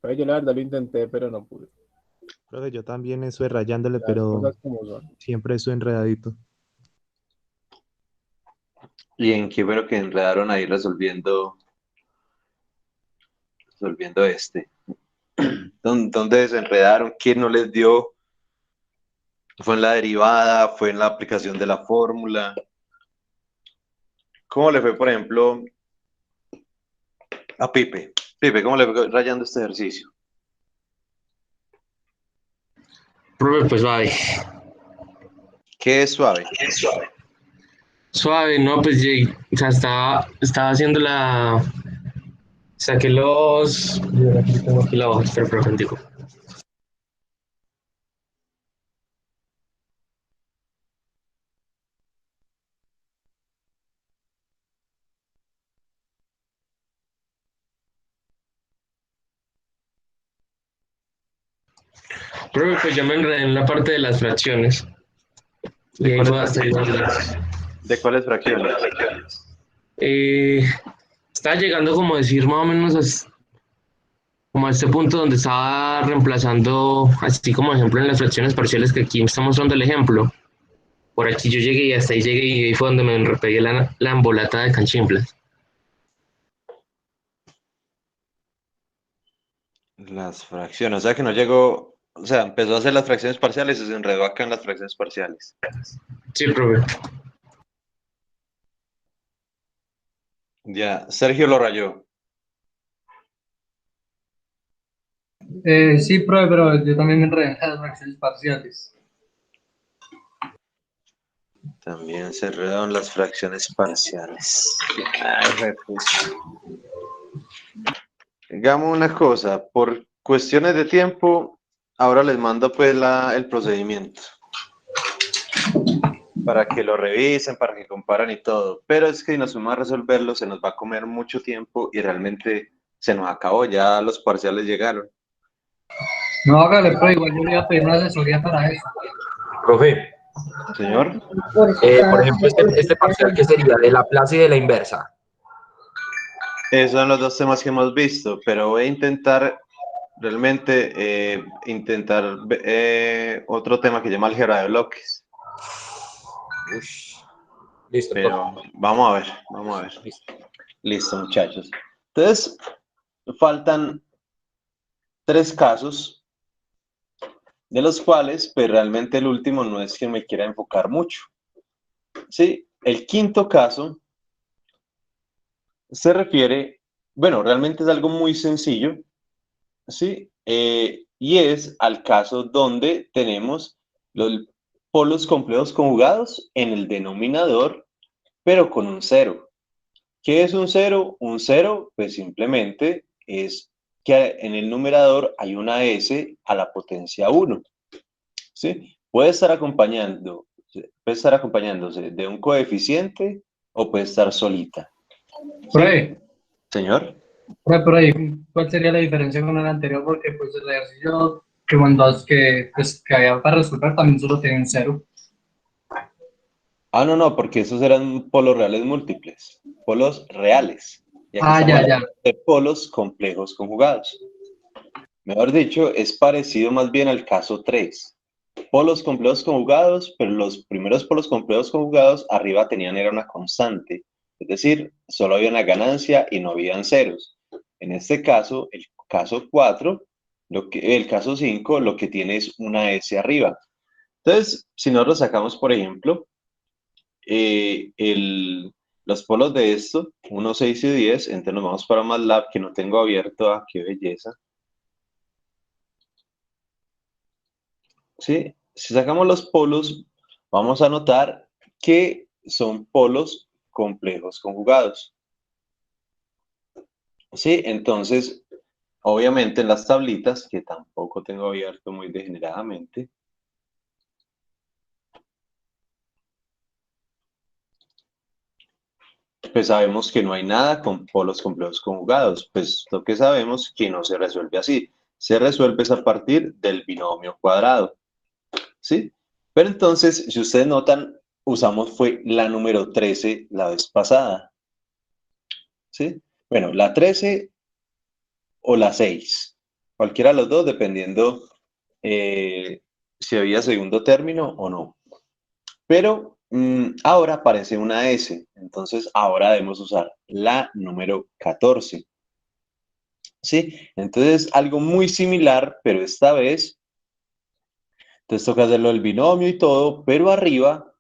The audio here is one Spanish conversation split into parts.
Pues yo la verdad lo intenté, pero no pude. Profe, yo también estoy rayándole, Las pero cosas como son. siempre estoy enredadito. ¿Y en qué bueno que enredaron ahí resolviendo este? ¿Dónde desenredaron? ¿Quién no les dio? ¿Fue en la derivada? ¿Fue en la aplicación de la fórmula? ¿Cómo le fue, por ejemplo, a Pipe? Pipe, ¿cómo le fue rayando este ejercicio? Profe, pues suave. ¿Qué es suave? Suave, no, pues o sea, estaba haciendo saqué los. Aquí tengo aquí la hoja, espera, profe, digo. Profe, pues ya me enredé en la parte de las fracciones. Y ¿De ahí cuáles fue hasta ahí. fracciones? ¿De cuáles fracciones? Eh, Estaba llegando como a decir más o menos como a este punto donde estaba reemplazando, así como ejemplo en las fracciones parciales que aquí me está mostrando el ejemplo. Por aquí yo llegué y hasta ahí llegué y ahí fue donde me repegué la embolata de Cantinflas. Las fracciones, o sea que no llegó, o sea, empezó a hacer las fracciones parciales y se enredó acá en las fracciones parciales. Sí, profe. Ya, Sergio lo rayó. Sí, profe, pero yo también me enredé en las fracciones parciales. También se enredó en las fracciones parciales. Ay, repucha. Digamos una cosa, por cuestiones de tiempo, ahora les mando pues el procedimiento para que lo revisen, para que comparen y todo. Pero es que si nos fuimos a resolverlo, se nos va a comer mucho tiempo y realmente se nos acabó, ya los parciales llegaron. No, hágale, profe, igual yo le iba a pedir una asesoría para eso. Profe, Señor, por ejemplo, este parcial que sería de la plaza y de la inversa. esos son los dos temas que hemos visto, pero voy a intentar realmente otro tema que se llama álgebra de bloques. Ush. Listo, profe. Pero vamos a ver, vamos a ver. Listo, muchachos. Entonces, faltan tres casos, de los cuales, pues realmente el último no es que me quiera enfocar mucho. Sí, el quinto caso se refiere, bueno, realmente es algo muy sencillo, ¿sí? Y es al caso donde tenemos los polos complejos conjugados en el denominador, pero con un cero. ¿Qué es un cero? Un cero, pues simplemente es que en el numerador hay una s a la potencia 1, ¿sí? Puede estar acompañándose de un coeficiente o puede estar solita, ¿sí? Profe, Señor. profe, por ahí, ¿cuál sería la diferencia con el anterior? Porque pues el ejercicio que mandó que había para resolver también solo tenía un cero. Ah, no, no, porque esos eran polos reales múltiples, polos reales. Y aquí Ah, estamos ya, ya. hablando de polos complejos conjugados. Mejor dicho, es parecido más bien al caso 3. Polos complejos conjugados, pero los primeros polos complejos conjugados arriba tenían era una constante. Es decir, solo había una ganancia y no habían ceros. En este caso, el caso 4, el caso 5, lo que tiene es una S arriba. Entonces, si nosotros sacamos, por ejemplo, eh, el, los polos de esto, 1, 6 y 10, entonces nos vamos para MATLAB, que no tengo abierto. Ah, qué belleza. ¿Sí? Si sacamos los polos, vamos a notar que son polos complejos conjugados. ¿Sí? Entonces, obviamente en las tablitas, que tampoco tengo abierto muy degeneradamente, pues sabemos que no hay nada con polos complejos conjugados, pues lo que sabemos que no se resuelve así, se resuelve es a partir del binomio cuadrado, ¿sí? Pero entonces, si ustedes notan, usamos fue la número 13 la vez pasada, ¿sí? Bueno, la 13 o la 6. cualquiera de los dos, dependiendo si había segundo término o no. Pero ahora aparece una S, entonces ahora debemos usar la número 14. ¿Sí? Entonces algo muy similar, pero esta vez, entonces toca hacerlo del binomio y todo, pero arriba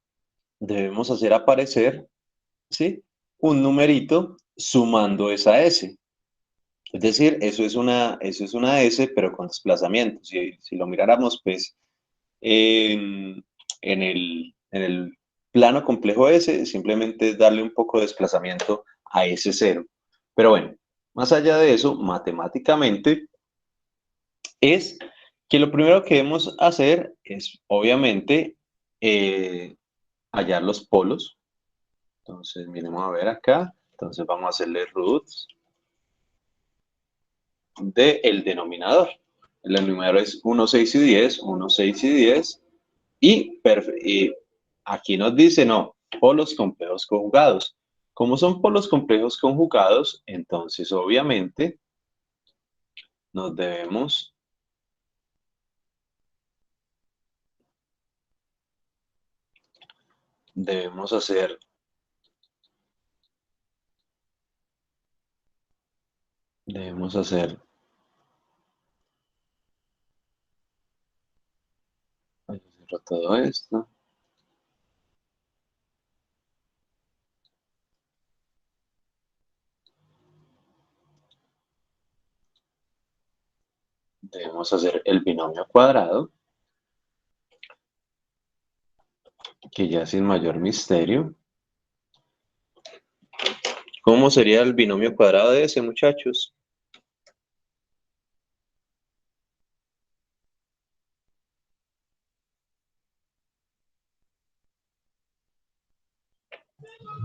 debemos hacer aparecer, ¿sí?, un numerito sumando esa S. Es decir, eso es una S, pero con desplazamiento. Si lo miráramos, pues, en el plano complejo S, simplemente es darle un poco de desplazamiento a ese cero. Pero bueno, más allá de eso, matemáticamente, es que lo primero que debemos hacer es, obviamente, hallar los polos. Entonces, miremos a ver acá. Entonces, vamos a hacerle roots del denominador. El denominador es 1, 6 y 10, 1, 6 y 10. Y aquí nos dice, no, polos complejos conjugados. Como son polos complejos conjugados, entonces obviamente nos debemos hacer cierro todo esto. Debemos hacer el binomio cuadrado, que ya sin mayor misterio. ¿Cómo sería el binomio cuadrado de ese, muchachos?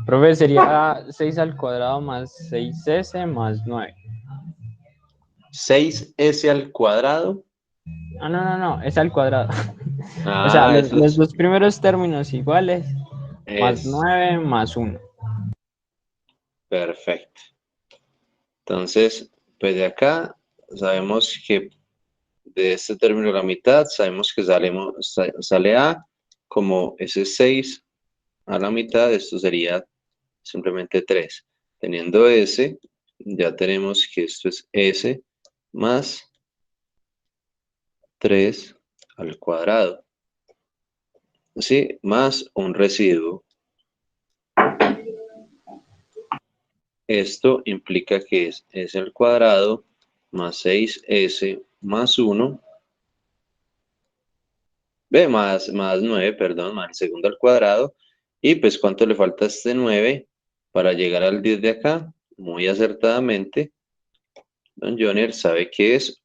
Profe, sería 6 al cuadrado más 6s más 9. 6s al cuadrado. Ah, no, es al cuadrado. O sea, Ah, eso los es. dos primeros términos iguales, más 9 más 1. Perfecto. Entonces, pues de acá sabemos que de este término la mitad, sabemos que sale A como ese 6 a la mitad, esto sería simplemente 3. Teniendo S, ya tenemos que esto es S más 3 al cuadrado. ¿Sí? Más un residuo. Esto implica que es S al cuadrado más 6S más 1. Más 9, perdón, más el segundo al cuadrado. Y pues, ¿cuánto le falta a este 9 para llegar al 10 de acá? Muy acertadamente, don Joner sabe que es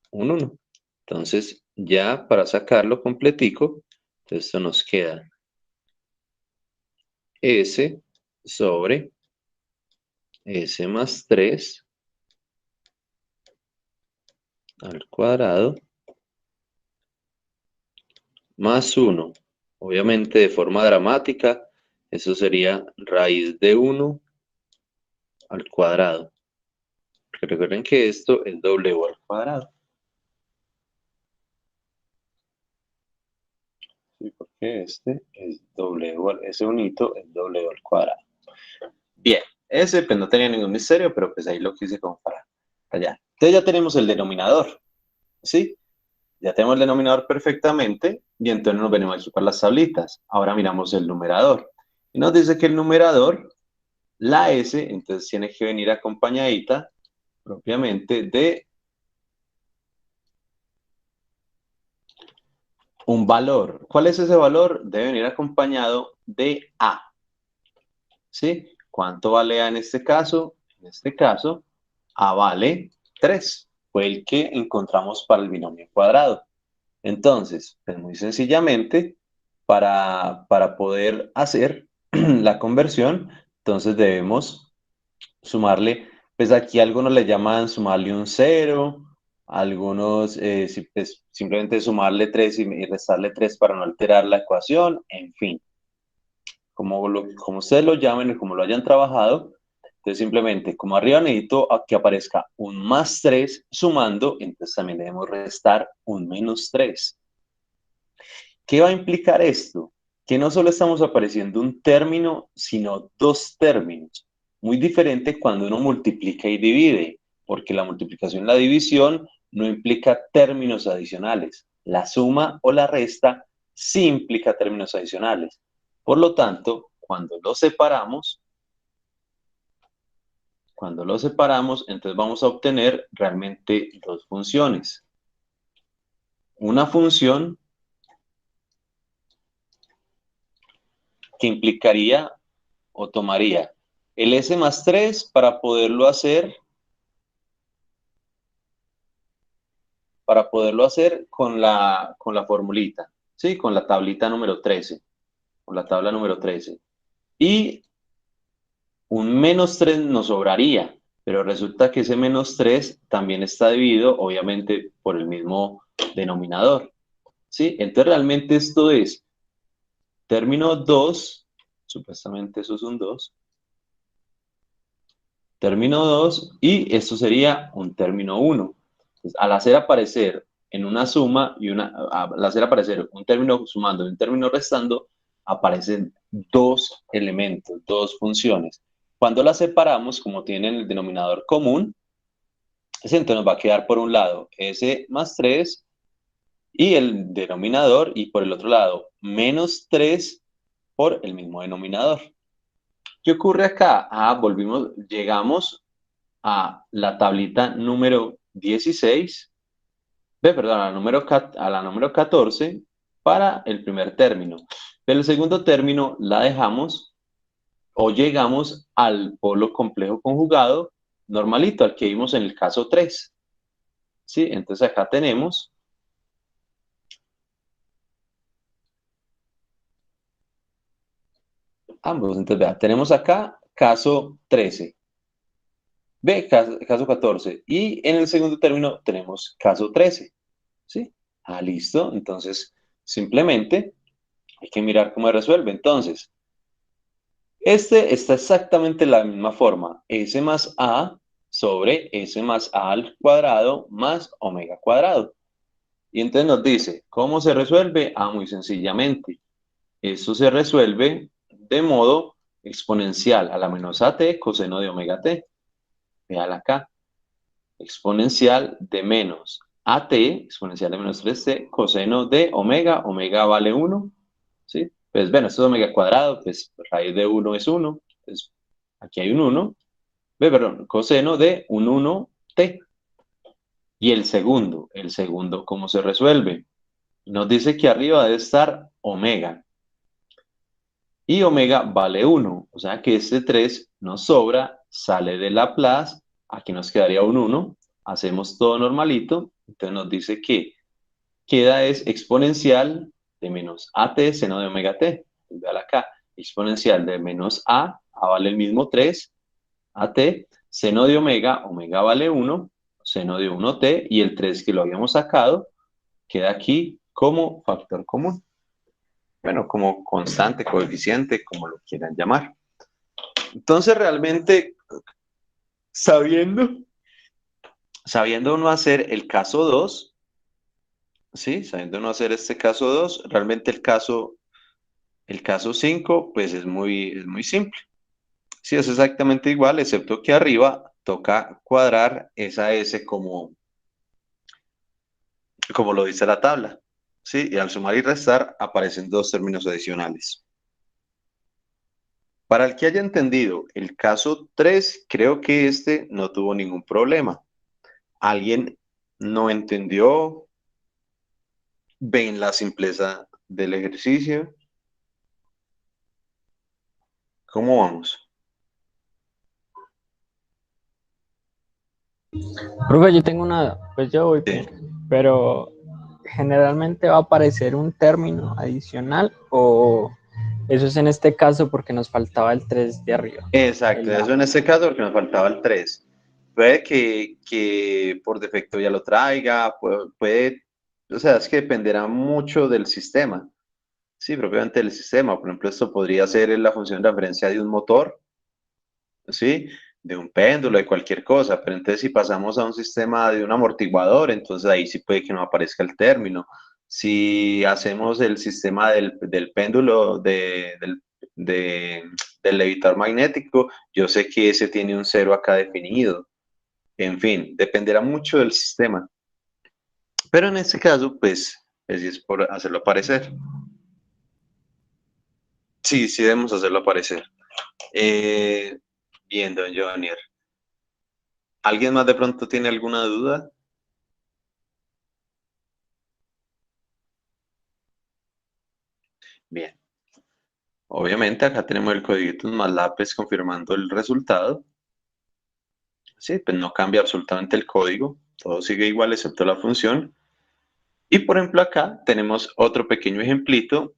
un 1. Entonces, ya para sacarlo completico, esto nos queda S sobre S más 3 al cuadrado más 1. Obviamente de forma dramática, eso sería raíz de 1 al cuadrado. Porque recuerden que esto es W al cuadrado. Sí, porque este es ese unito es W al cuadrado. Bien, ese pues no tenía ningún misterio, pero pues ahí lo quise como para allá. Entonces ya tenemos el denominador, ¿sí? Ya tenemos el denominador perfectamente y entonces nos venimos aquí para las tablitas. Ahora miramos el numerador. Y nos dice que el numerador, la S, entonces tiene que venir acompañadita propiamente de un valor. ¿Cuál es ese valor? Debe venir acompañado de A. ¿Sí? ¿Cuánto vale A en este caso? En este caso, A vale 3. Fue el que encontramos para el binomio cuadrado. Entonces, pues muy sencillamente, para poder hacer la conversión, entonces debemos sumarle, pues aquí algunos le llaman sumarle un 0, algunos pues, simplemente sumarle 3 y restarle 3 para no alterar la ecuación, en fin, como ustedes lo llamen y como lo hayan trabajado. Entonces simplemente, como arriba necesito que aparezca un más 3 sumando, entonces también debemos restar un menos 3. ¿Qué va a implicar esto? Que no solo estamos apareciendo un término, sino dos términos. Muy diferente cuando uno multiplica y divide, porque la multiplicación y la división no implica términos adicionales. La suma o la resta sí implica términos adicionales. Por lo tanto, cuando los separamos, entonces vamos a obtener realmente dos funciones. Una función que implicaría o tomaría el S más 3 para poderlo hacer con la formulita, ¿sí? Con la tablita número 13, con la tabla número 13. Y un menos 3 nos sobraría, pero resulta que ese menos 3 también está dividido, obviamente, por el mismo denominador, ¿sí? Entonces, realmente esto es término 2, supuestamente eso es un 2, término 2, y esto sería un término 1. Entonces, al hacer aparecer en una suma al hacer aparecer un término sumando y un término restando, aparecen dos elementos, dos funciones. Cuando las separamos, como tienen el denominador común, entonces nos va a quedar por un lado S más 3 y el denominador, y por el otro lado menos 3 por el mismo denominador. ¿Qué ocurre acá? Llegamos a la tablita número 16, perdón, a la número 14 para el primer término. Pero el segundo término la dejamos o llegamos al polo complejo conjugado normalito, al que vimos en el caso 3. ¿Sí? Entonces acá tenemos ambos. Entonces, vea, tenemos acá caso 13. Ve, caso 14. Y en el segundo término tenemos caso 13. ¿Sí? Ah, listo. Entonces, simplemente hay que mirar cómo se resuelve. Entonces, este está exactamente de la misma forma. S más A sobre S más A al cuadrado más omega cuadrado. Y entonces nos dice, ¿cómo se resuelve? Ah, muy sencillamente. Eso se resuelve de modo exponencial a la menos AT coseno de omega T. Véala acá. Exponencial de menos AT, exponencial de menos 3T, coseno de omega. Omega vale 1. ¿Sí? Pues bueno, esto es omega cuadrado, pues raíz de 1 es 1. Pues aquí hay un 1. Perdón, coseno de un 1T. Y el segundo, ¿cómo se resuelve? Nos dice que arriba debe estar omega. Y omega vale 1. O sea que este 3 nos sobra, sale de Laplace. Aquí nos quedaría un 1. Hacemos todo normalito. Entonces nos dice que queda es exponencial de menos AT seno de omega T. Vean acá. Exponencial de menos A vale el mismo 3. AT, seno de omega vale 1. Seno de 1T. Y el 3 que lo habíamos sacado queda aquí como factor común. Bueno, como constante, coeficiente, como lo quieran llamar. Entonces, realmente, sabiendo uno hacer el caso 2, ¿sí? Sabiendo uno hacer este caso 2, realmente el caso 5, pues es muy simple. Sí, es exactamente igual, excepto que arriba toca cuadrar esa S como lo dice la tabla. ¿Sí? Y al sumar y restar aparecen dos términos adicionales. Para el que haya entendido el caso 3, creo que este no tuvo ningún problema. ¿Alguien no entendió? ¿Ven la simpleza del ejercicio? ¿Cómo vamos? Profe, yo tengo una, pues yo voy, Sí. pero generalmente va a aparecer un término adicional o eso es en este caso porque nos faltaba el 3 de arriba. Exacto, eso en este caso porque nos faltaba el 3. Puede que por defecto ya lo traiga, puede, o sea, es que dependerá mucho del sistema. Sí, propiamente del sistema. Por ejemplo, esto podría ser la función de referencia de un motor, ¿sí? un péndulo, de cualquier cosa, pero entonces si pasamos a un sistema de un amortiguador, entonces ahí sí puede que no aparezca el término. Si hacemos el sistema del péndulo, del levitador magnético, yo sé que ese tiene un 0 acá definido. En fin, dependerá mucho del sistema. Pero en este caso, pues es por hacerlo aparecer. Sí, sí debemos hacerlo aparecer. Bien, don Jonier. ¿Alguien más de pronto tiene alguna duda? Bien. Obviamente acá tenemos el código MATLAB pues, confirmando el resultado. Sí, pues no cambia absolutamente el código. Todo sigue igual excepto la función. Y por ejemplo acá tenemos otro pequeño ejemplito.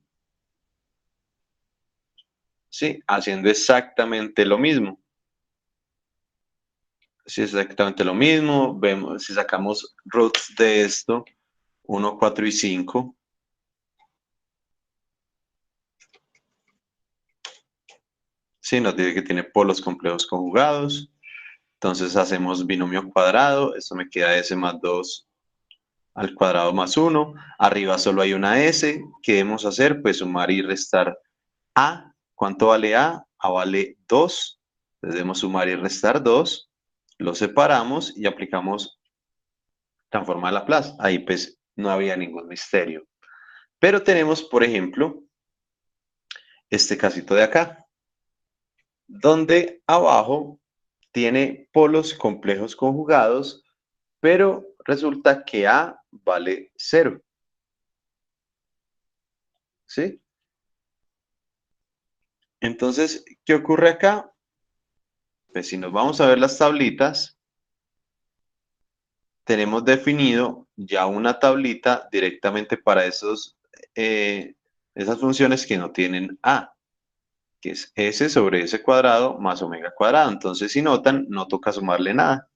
Sí, haciendo exactamente lo mismo. Sí, exactamente lo mismo. Vemos, si sacamos roots de esto, 1, 4 y 5. Sí, nos dice que tiene polos complejos conjugados. Entonces hacemos binomio cuadrado. Esto me queda s más 2 al cuadrado más 1. Arriba solo hay una s. ¿Qué debemos hacer? Pues sumar y restar a. ¿Cuánto vale a? A vale 2. Entonces debemos sumar y restar 2. Lo separamos y aplicamos transforma de Laplace. Ahí pues no había ningún misterio. Pero tenemos, por ejemplo, este casito de acá, donde abajo tiene polos complejos conjugados, pero resulta que A vale 0. ¿Sí? Entonces, ¿qué ocurre acá? Pues si nos vamos a ver las tablitas, tenemos definido ya una tablita directamente para esas funciones que no tienen A, que es S sobre S cuadrado más omega cuadrado. Entonces, si notan, no toca sumarle nada.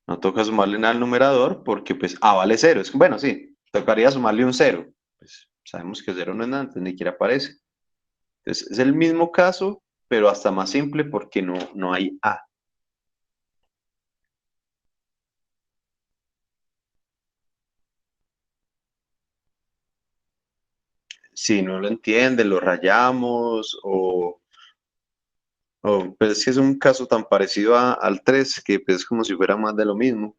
No toca sumarle nada al numerador porque pues A vale 0. Bueno, sí, tocaría sumarle un 0. Pues sabemos que 0 no es nada, entonces ni siquiera aparece. Entonces, es el mismo caso, pero hasta más simple porque no hay A. Si no lo entiende, lo rayamos pues es que es un caso tan parecido al 3 que pues, es como si fuera más de lo mismo.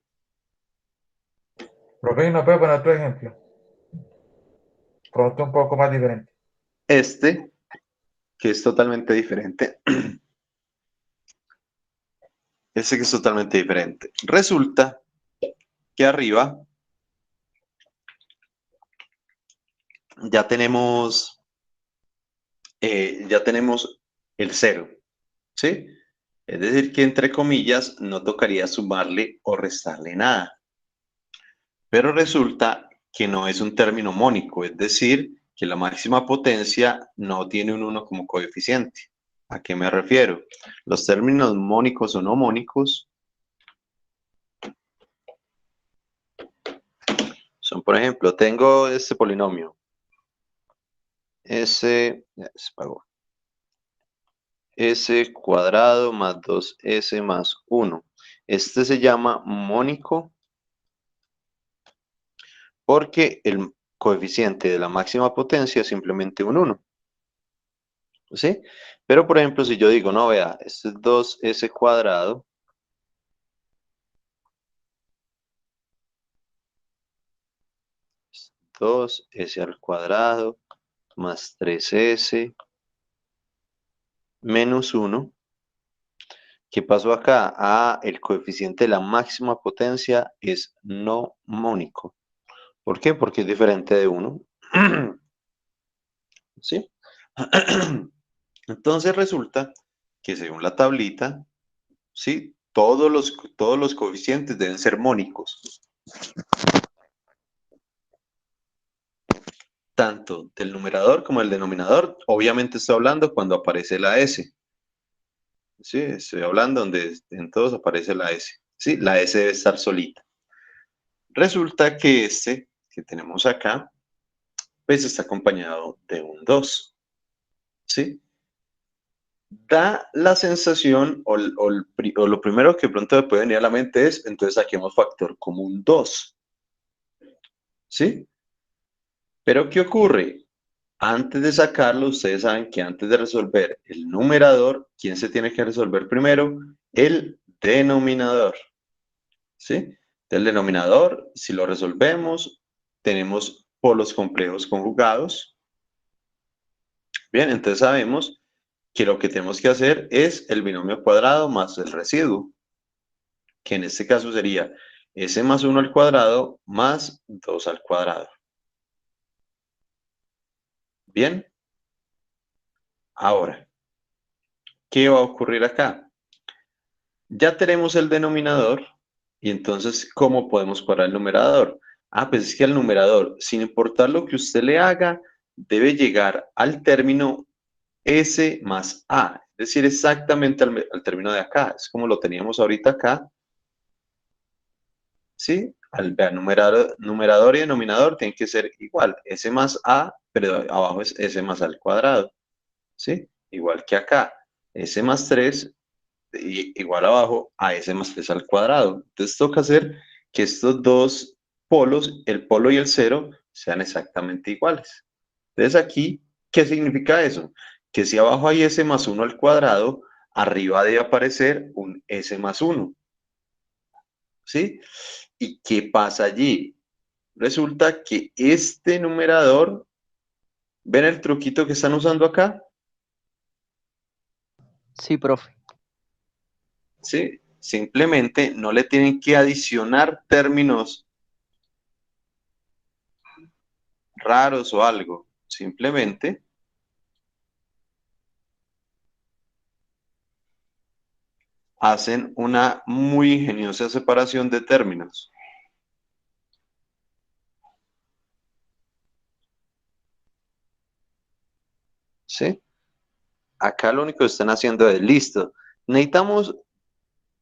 Profe, ¿no puede poner otro ejemplo? Pronto un poco más diferente. Este, que es totalmente diferente. Este que es totalmente diferente. Resulta que arriba ya tenemos el 0, ¿sí? Es decir, que entre comillas no tocaría sumarle o restarle nada. Pero resulta que no es un término mónico, es decir, que la máxima potencia no tiene un 1 como coeficiente. ¿A qué me refiero? Los términos mónicos o no mónicos son, por ejemplo, tengo este polinomio. S cuadrado más 2s más 1. Este se llama mónico porque el coeficiente de la máxima potencia es simplemente un 1. ¿Sí? Pero, por ejemplo, si yo digo, no, vea, este es 2s cuadrado dos s al cuadrado más 3s menos 1. ¿Qué pasó acá? Ah, el coeficiente de la máxima potencia es no mónico. ¿Por qué? Porque es diferente de 1. ¿Sí? Entonces resulta que según la tablita, ¿sí? Todos los coeficientes deben ser mónicos. Tanto del numerador como del denominador. Obviamente estoy hablando cuando aparece la S. Sí, estoy hablando donde en todos aparece la S. Sí, la S debe estar solita. Resulta que este que tenemos acá, pues está acompañado de un 2. ¿Sí? da la sensación, o lo primero que pronto me puede venir a la mente es, entonces saquemos factor común 2. ¿Sí? Pero ¿qué ocurre? Antes de sacarlo, ustedes saben que antes de resolver el numerador, ¿quién se tiene que resolver primero? El denominador. ¿Sí? El denominador, si lo resolvemos, tenemos polos complejos conjugados. Bien, entonces sabemos que lo que tenemos que hacer es el binomio cuadrado más el residuo, que en este caso sería s más 1 al cuadrado más 2 al cuadrado. Bien. Ahora, ¿qué va a ocurrir acá? Ya tenemos el denominador y entonces, ¿cómo podemos cuadrar el numerador? Pues es que el numerador, sin importar lo que usted le haga, debe llegar al término S más A, es decir, exactamente al término de acá. Es como lo teníamos ahorita acá. ¿Sí? Vean, numerador y denominador tienen que ser igual. S más A, pero abajo es S más A al cuadrado. ¿Sí? Igual que acá. S más 3 igual abajo a S más 3 al cuadrado. Entonces toca hacer que estos dos polos, el polo y el cero, sean exactamente iguales. Entonces aquí, ¿qué significa eso? Que si abajo hay S más 1 al cuadrado, arriba debe aparecer un S más 1. ¿Sí? ¿Y qué pasa allí? Resulta que este numerador, ¿ven el truquito que están usando acá? Sí, profe. ¿Sí? Simplemente no le tienen que adicionar términos raros o algo. Simplemente hacen una muy ingeniosa separación de términos. ¿Sí? Acá lo único que están haciendo es, listo, necesitamos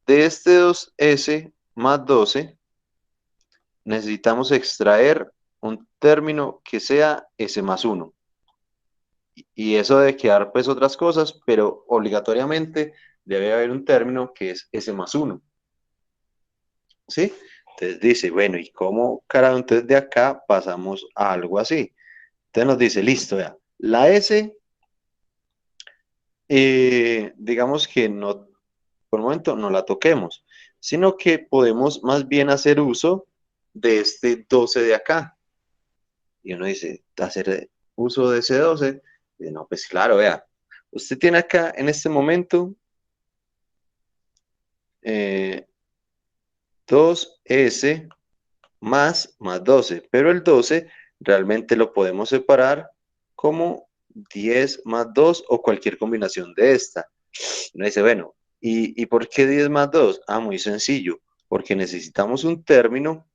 de este 2s más 12, necesitamos extraer un término que sea s más 1. Y eso debe quedar pues otras cosas, pero obligatoriamente debe haber un término que es s más 1. ¿Sí? Entonces dice, bueno, ¿y cómo, carajo? Entonces de acá pasamos a algo así. Entonces nos dice, listo, vea, la S, digamos que no, por el momento no la toquemos, sino que podemos más bien hacer uso de este 12 de acá. Y uno dice, hacer uso de ese 12, y no, pues claro, vea, usted tiene acá en este momento 2S más 12, pero el 12 realmente lo podemos separar como 10 más 2 o cualquier combinación de esta. Uno dice, bueno, ¿y por qué 10 más 2? Muy sencillo, porque necesitamos un término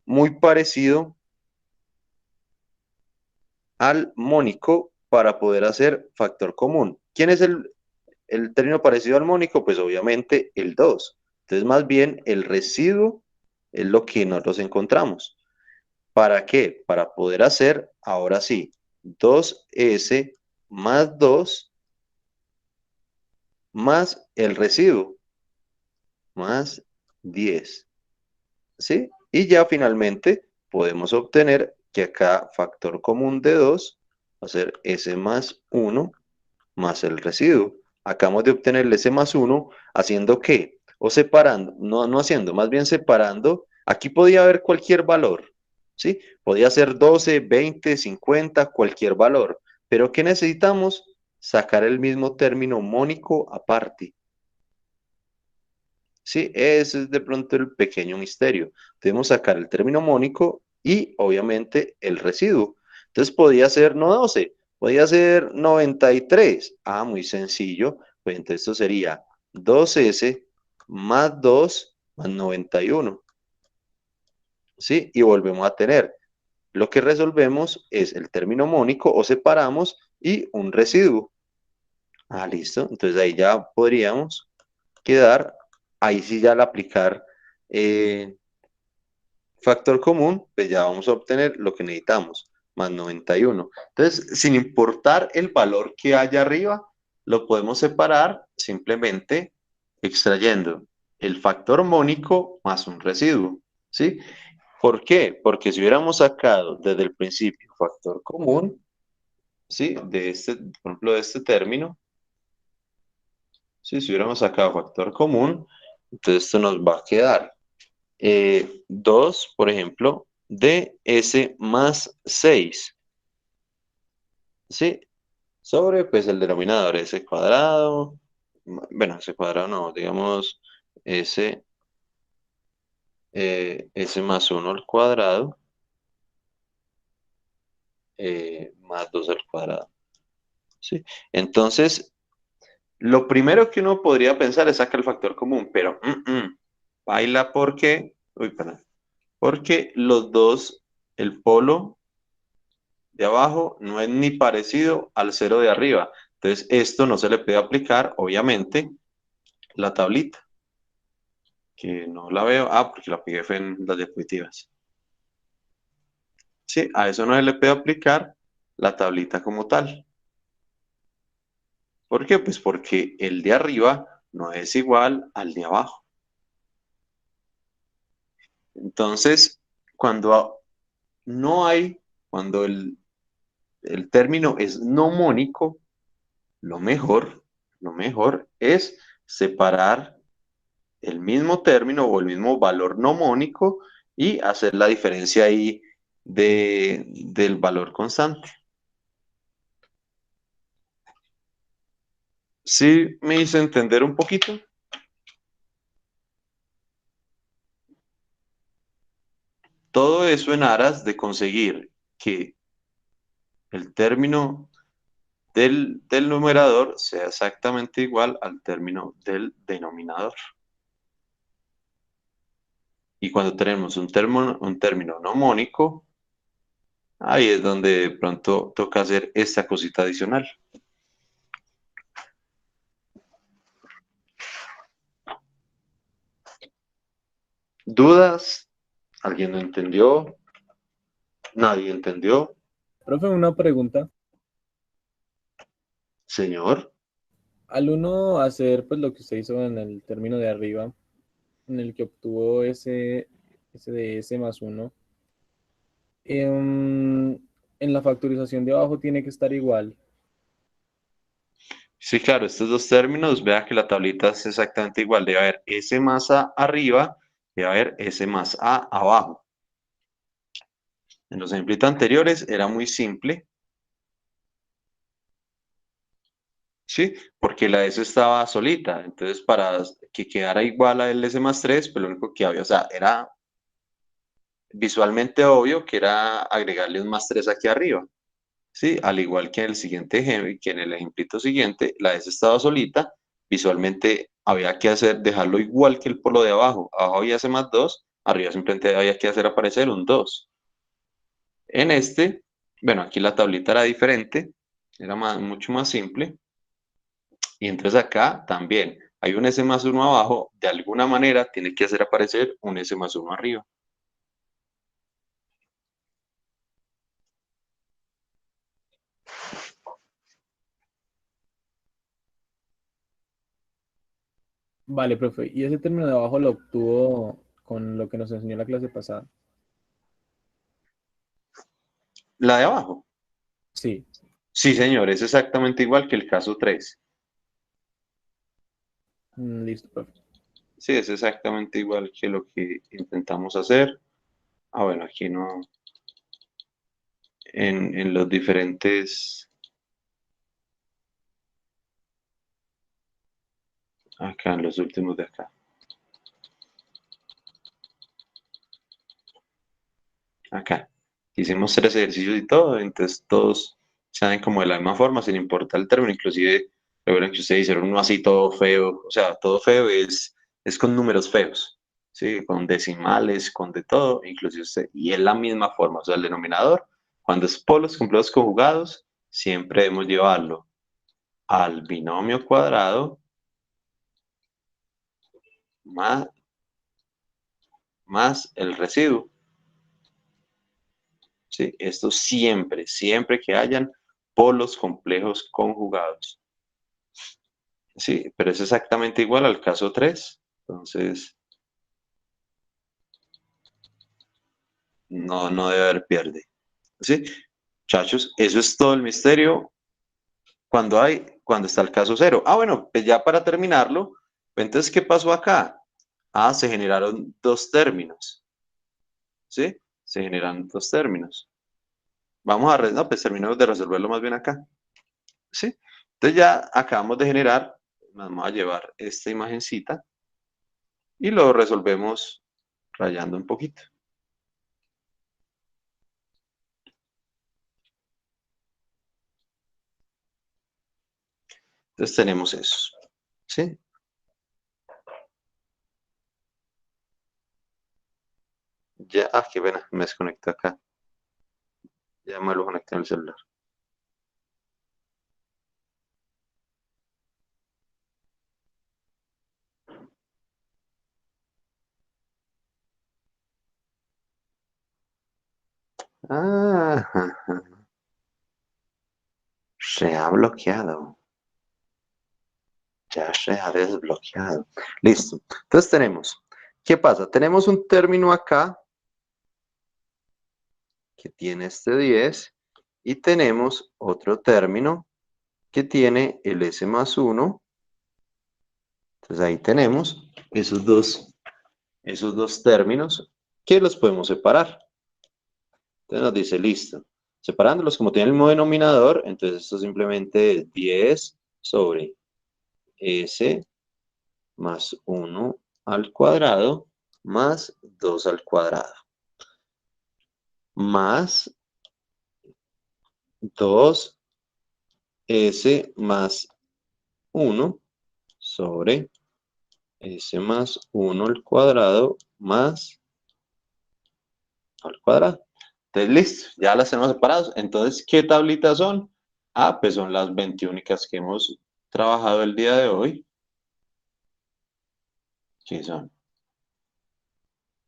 muy parecido al mónico para poder hacer factor común. ¿Quién es el término parecido al mónico? Pues obviamente el 2. Entonces, más bien, el residuo es lo que nosotros encontramos. ¿Para qué? Para poder hacer, ahora sí, 2S más 2 más el residuo, más 10. ¿Sí? Y ya finalmente podemos obtener que acá factor común de 2 va a ser S más 1 más el residuo. Acabamos de obtener el S más 1 haciendo ¿qué? O separando, no haciendo, más bien separando. Aquí podía haber cualquier valor, ¿sí? Podía ser 12, 20, 50, cualquier valor. Pero ¿qué necesitamos? Sacar el mismo término mónico aparte. Sí, ese es de pronto el pequeño misterio. Debemos sacar el término mónico y obviamente el residuo. Entonces podía ser no 12, podía ser 93. Muy sencillo. Pues entonces esto sería 2S más 2 más 91. ¿Sí? Y volvemos a tener. Lo que resolvemos es el término mónico o separamos y un residuo. Listo. Entonces ahí ya podríamos quedar, ahí sí ya al aplicar factor común, pues ya vamos a obtener lo que necesitamos, más 91. Entonces, sin importar el valor que haya arriba, lo podemos separar simplemente extrayendo el factor mónico más un residuo, ¿sí? ¿Por qué? Porque si hubiéramos sacado desde el principio factor común, ¿sí? De este, por ejemplo, de este término, ¿sí? Si hubiéramos sacado factor común, entonces esto nos va a quedar 2, por ejemplo, de S más 6, ¿sí? Sobre, pues, el denominador S cuadrado, bueno, S cuadrado no, digamos, S, S más 1 al cuadrado, más 2 al cuadrado, ¿sí? Entonces, lo primero que uno podría pensar es sacar el factor común, pero baila porque, uy, perdón, porque los dos, el polo de abajo no es ni parecido al cero de arriba. Entonces, esto no se le puede aplicar, obviamente, la tablita, que no la veo. Ah, porque la pegué fue en las diapositivas. Sí, a eso no se le puede aplicar la tablita como tal. ¿Por qué? Pues porque el de arriba no es igual al de abajo. Entonces, cuando no hay, cuando el término es no mónico, lo mejor es separar el mismo término o el mismo valor mnemónico y hacer la diferencia ahí del valor constante. ¿Sí me hice entender un poquito? Todo eso en aras de conseguir que el término del numerador sea exactamente igual al término del denominador. Y cuando tenemos un término mnemónico, ahí es donde de pronto toca hacer esta cosita adicional. ¿Dudas? ¿Alguien no entendió? ¿Nadie entendió? Profe, una pregunta. Señor, Al uno hacer pues lo que usted hizo en el término de arriba, en el que obtuvo ese de S más 1, en la factorización de abajo tiene que estar igual. sí, claro, estos dos términos, vea que la tablita es exactamente igual. Debe haber S más A arriba, debe haber S más A abajo. En los ejemplos anteriores era muy simple, ¿sí? Porque la S estaba solita. Entonces, para que quedara igual a el S más 3, pues lo único que había, o sea, era visualmente obvio que era agregarle un más 3 aquí arriba, ¿sí? Al igual que en el siguiente ejemplo, que en el ejemplito siguiente, la S estaba solita, visualmente había que dejarlo igual que el polo de abajo. Abajo había S más 2, arriba simplemente había que hacer aparecer un 2. En este, bueno, aquí la tablita era diferente, era mucho más simple. Y entonces acá también hay un S más 1 abajo, de alguna manera tiene que hacer aparecer un S más 1 arriba. Vale, profe. Y ese término de abajo lo obtuvo con lo que nos enseñó la clase pasada. La de abajo. Sí. Sí, señor, es exactamente igual que el caso 3. Listo, profe. Sí, es exactamente igual que lo que intentamos hacer. Ah, bueno, aquí no. En los diferentes. Acá, en los últimos de acá. Acá. Hicimos 3 ejercicios y todo, entonces todos saben como de la misma forma, sin importar el término. Inclusive, recuerden que ustedes hicieron uno así todo feo. O sea, todo feo es con números feos. Sí, con decimales, con de todo, inclusive usted. Y es la misma forma, o sea, el denominador, cuando es polos completos conjugados, siempre debemos llevarlo al binomio cuadrado más el residuo. ¿Sí? Esto siempre que hayan polos complejos conjugados. Sí, pero es exactamente igual al caso 3. Entonces, no debe haber pierde. ¿Sí? Muchachos, eso es todo el misterio cuando está el caso 0. Ah, bueno, pues ya para terminarlo, entonces, ¿qué pasó acá? Ah, se generaron dos términos. ¿Sí? Se generan dos términos. Vamos a, no, pues terminamos de resolverlo más bien acá. ¿Sí? Entonces ya acabamos de generar, vamos a llevar esta imagencita y lo resolvemos rayando un poquito. Entonces tenemos eso. ¿Sí? Ya, qué pena, me desconecto acá. Ya me lo conecté en el celular. Ah, se ha bloqueado. Ya se ha desbloqueado. Listo. Entonces tenemos, ¿qué pasa? Tenemos un término acá que tiene este 10 y tenemos otro término que tiene el S más 1. Entonces ahí tenemos esos dos términos que los podemos separar. Entonces nos dice, listo. Separándolos como tienen el mismo denominador, entonces esto simplemente es 10 sobre S más 1 al cuadrado más 2 al cuadrado. Más 2S más 1 sobre S más 1 al cuadrado más al cuadrado. Entonces, listo, ya las tenemos separadas. Entonces, ¿qué tablitas son? Ah, pues son las 21 únicas que hemos trabajado el día de hoy. ¿Qué son?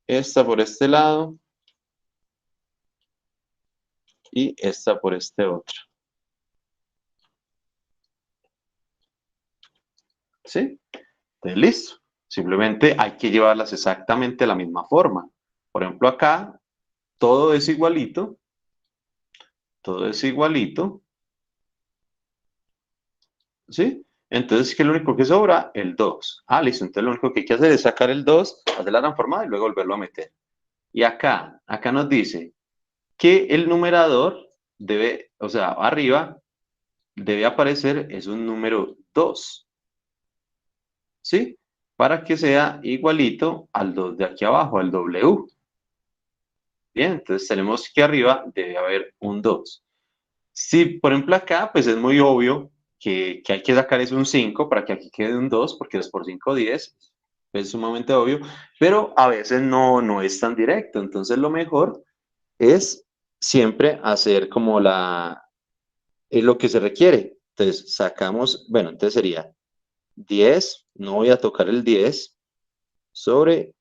Esta por este lado y esta por este otro. ¿Sí? Entonces, listo. Simplemente hay que llevarlas exactamente de la misma forma. Por ejemplo, acá todo es igualito. Todo es igualito. ¿Sí? Entonces, ¿qué es lo único que sobra? El 2. Ah, listo. Entonces, lo único que hay que hacer es sacar el 2, hacer la transformada y luego volverlo a meter. Y acá nos dice que el numerador debe, o sea, arriba debe aparecer, es un número 2. ¿Sí? Para que sea igualito al 2 de aquí abajo, al W. Bien, entonces tenemos que arriba debe haber un 2. Si, por ejemplo, acá, pues es muy obvio que hay que sacar es un 5 para que aquí quede un 2, porque 2 por 5, 10. Es sumamente obvio, pero a veces no es tan directo. Entonces, lo mejor es siempre hacer como es lo que se requiere. Entonces, sacamos, bueno, entonces sería 10, no voy a tocar el 10, sobre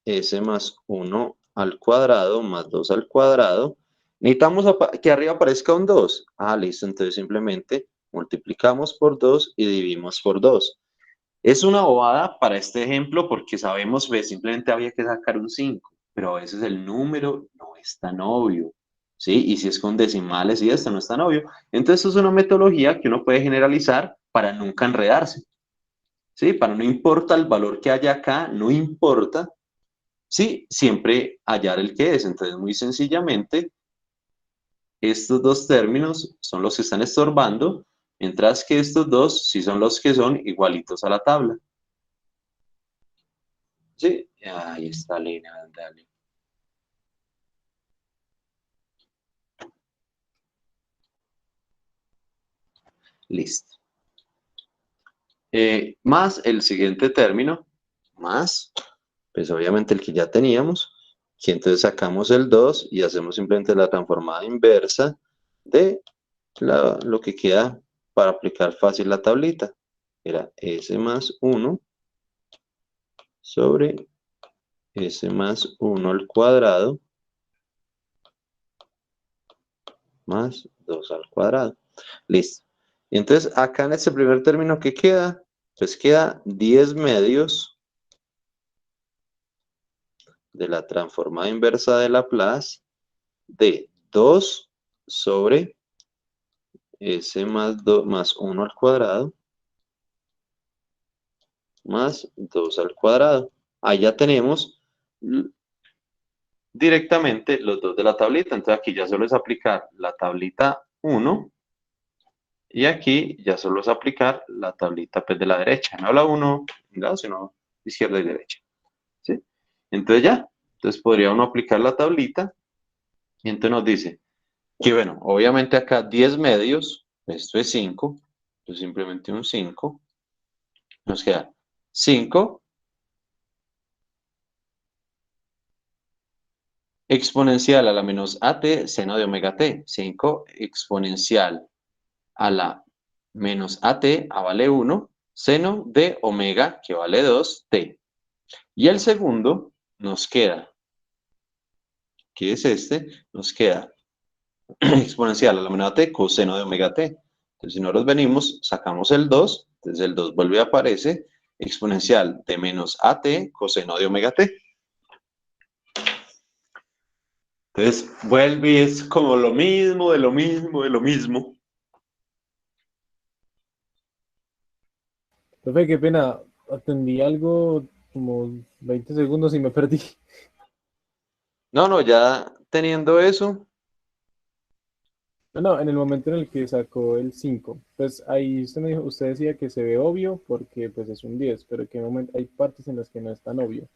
S más 1 al cuadrado más 2 al cuadrado. Necesitamos que arriba aparezca un 2. Ah, listo, entonces simplemente multiplicamos por 2 y dividimos por 2. Es una bobada para este ejemplo porque sabemos que simplemente había que sacar un 5, pero a veces el número no es tan obvio, ¿sí? Y si es con decimales y esto no es tan obvio. Entonces, es una metodología que uno puede generalizar para nunca enredarse, ¿sí? Para no importa el valor que haya acá, no importa, sí, siempre hallar el que es. Entonces, muy sencillamente, estos dos términos son los que están estorbando, mientras que estos dos sí son los que son igualitos a la tabla. Sí, ahí está, Lina, dale. Listo. Más el siguiente término, más, pues obviamente el que ya teníamos, que entonces sacamos el 2 y hacemos simplemente la transformada inversa de lo que queda para aplicar fácil la tablita. Era S más 1 sobre S más 1 al cuadrado más 2 al cuadrado. Listo. Y entonces acá en este primer término, ¿qué queda? Entonces queda 10 medios de la transformada inversa de Laplace de 2 sobre S más 1 al cuadrado más 2 al cuadrado. Ahí ya tenemos directamente los dos de la tablita. Entonces aquí ya solo es aplicar la tablita 1 y aquí ya solo es aplicar la tablita pues, de la derecha. No la 1, sino izquierda y derecha. ¿Sí? Entonces ya, entonces podría uno aplicar la tablita y entonces nos dice que bueno, obviamente acá 10 medios, esto es 5, entonces simplemente un 5, nos queda 5 exponencial a la menos at seno de omega t, 5 exponencial a la menos at, a vale 1, seno de omega, que vale 2, t. Y el segundo nos queda, que es este, nos queda exponencial a la menos at coseno de omega t. Entonces, si nosotros venimos, sacamos el 2, entonces el 2 vuelve a aparecer, exponencial de menos at coseno de omega t. Entonces, vuelve y es como lo mismo, de lo mismo, de lo mismo. Profe, qué pena, atendí algo como 20 segundos y me perdí. No, ya teniendo eso, No, en el momento en el que sacó el 5 pues ahí usted me dijo, usted decía que se ve obvio porque pues es un 10 pero que hay partes en las que no es tan obvio.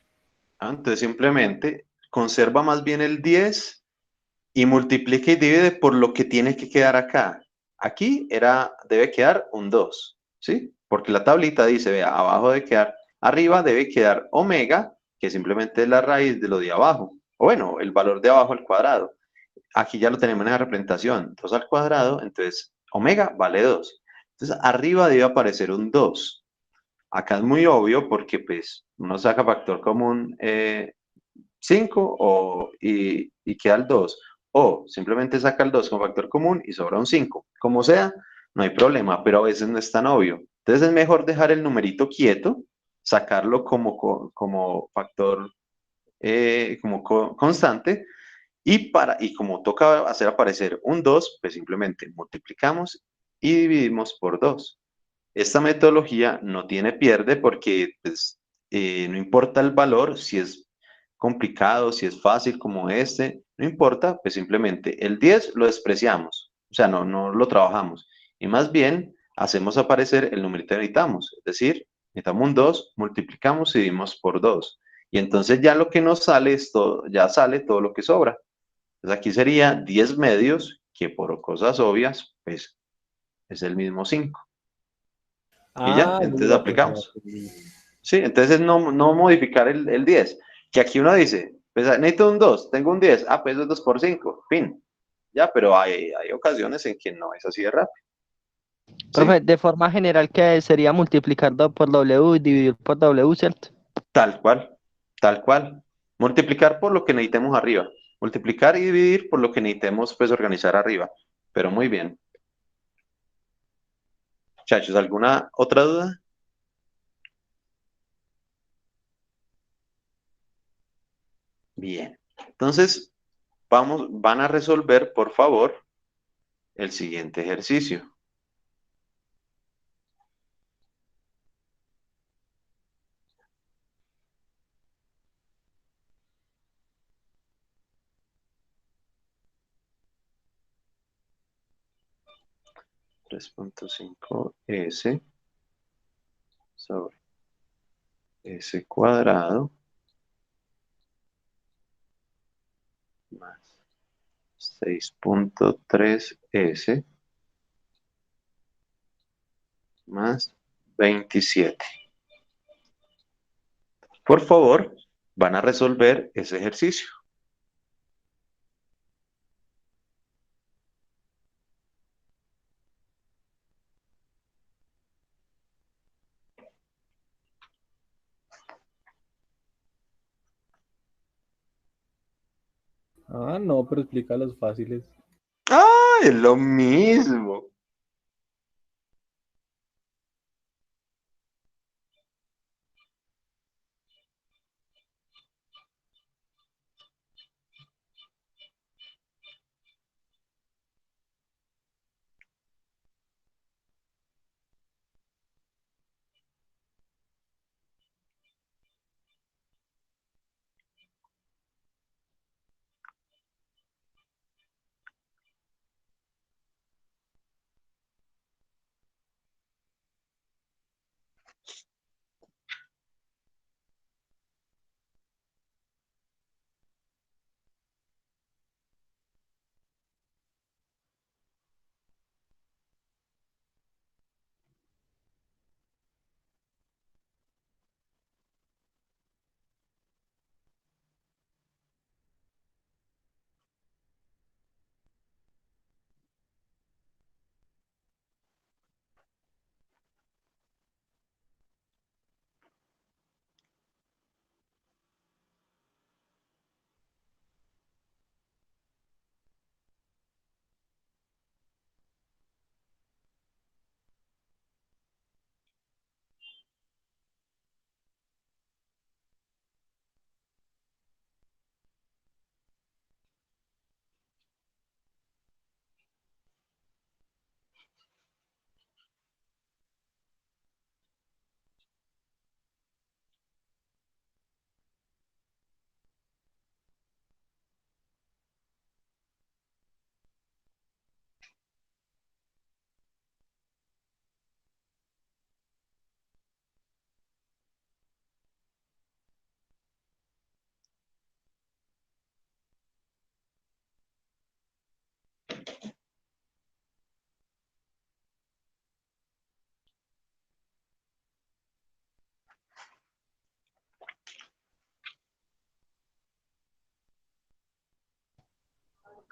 entonces simplemente conserva más bien el 10 y multiplica y divide por lo que tiene que quedar acá. Aquí debe quedar un 2, ¿sí? Porque la tablita dice, vea, abajo debe quedar, arriba debe quedar omega, que simplemente es la raíz de lo de abajo. O bueno, el valor de abajo al cuadrado. Aquí ya lo tenemos en la representación, 2 al cuadrado, entonces omega vale 2. Entonces arriba debe aparecer un 2. Acá es muy obvio porque pues uno saca factor común 5 y queda el 2. O simplemente saca el 2 como factor común y sobra un 5. Como sea, no hay problema, pero a veces no es tan obvio. Entonces es mejor dejar el numerito quieto, sacarlo como factor constante y como toca hacer aparecer un 2, pues simplemente multiplicamos y dividimos por 2. Esta metodología no tiene pierde porque pues, no importa el valor, si es complicado, si es fácil como este, no importa, pues simplemente el 10 lo despreciamos, o sea, no lo trabajamos. Y más bien hacemos aparecer el numerito que necesitamos, es decir, necesitamos un 2, multiplicamos y dividimos por 2. Y entonces ya lo que nos sale es todo, ya sale todo lo que sobra. Entonces aquí sería 10 medios, que por cosas obvias, pues es el mismo 5. Y ya, Ah, entonces ya, profe, ya aplicamos. entendí. Sí, entonces no modificar el 10. Que aquí uno dice, pues necesito un 2, tengo un 10, pues es 2 por 5, fin. Ya, pero hay ocasiones en que no es así de rápido. Profe, ¿Sí? de forma general, ¿qué sería multiplicar por W y dividir por W, cierto? Tal cual, tal cual. Multiplicar por lo que necesitemos arriba. Multiplicar y dividir por lo que necesitemos pues organizar arriba. Pero muy bien. Muchachos, ¿alguna otra duda? Bien. Entonces, van a resolver, por favor, el siguiente ejercicio. Tres punto cinco S sobre S cuadrado más 6.3S más 27. Por favor, van a resolver ese ejercicio. Ah, no, pero explica los fáciles. ¡Ah! Es lo mismo.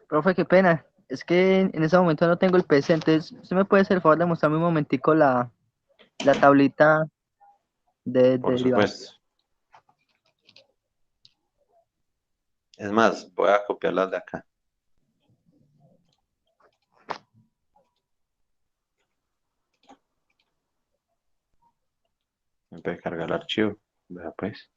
Profe, qué pena. Es que en ese momento no tengo el PC, entonces, ¿usted me puede hacer el favor de mostrarme un momentico la tablita de Por derivadas? supuesto. Es más, voy a copiarlas de acá. Me puede cargar el archivo. Vea pues.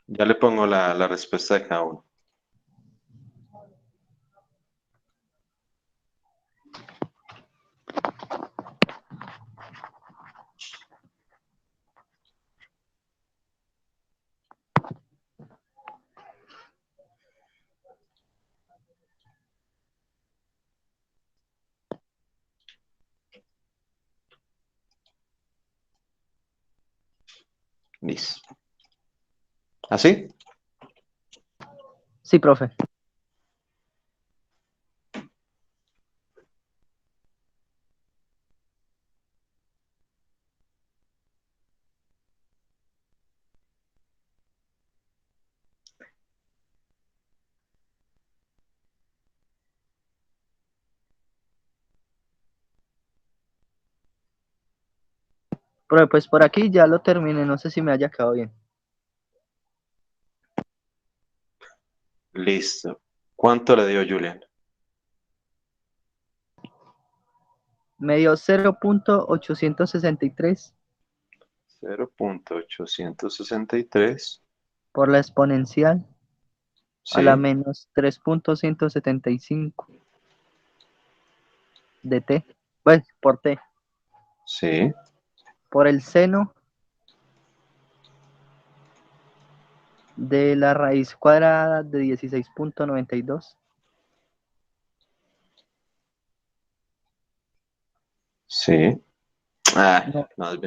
Ya le pongo la respuesta de cada uno. Listo. ¿Así? Sí, profe. Profe, pues por aquí ya lo terminé, no sé si me haya quedado bien. Listo. ¿Cuánto le dio Julián? Me dio 0.863 0.863. por la exponencial a la Sí, menos 3.175 de t. Pues, por t. sí, Por el seno de la raíz cuadrada de 16.92. sí. Ah, No, no,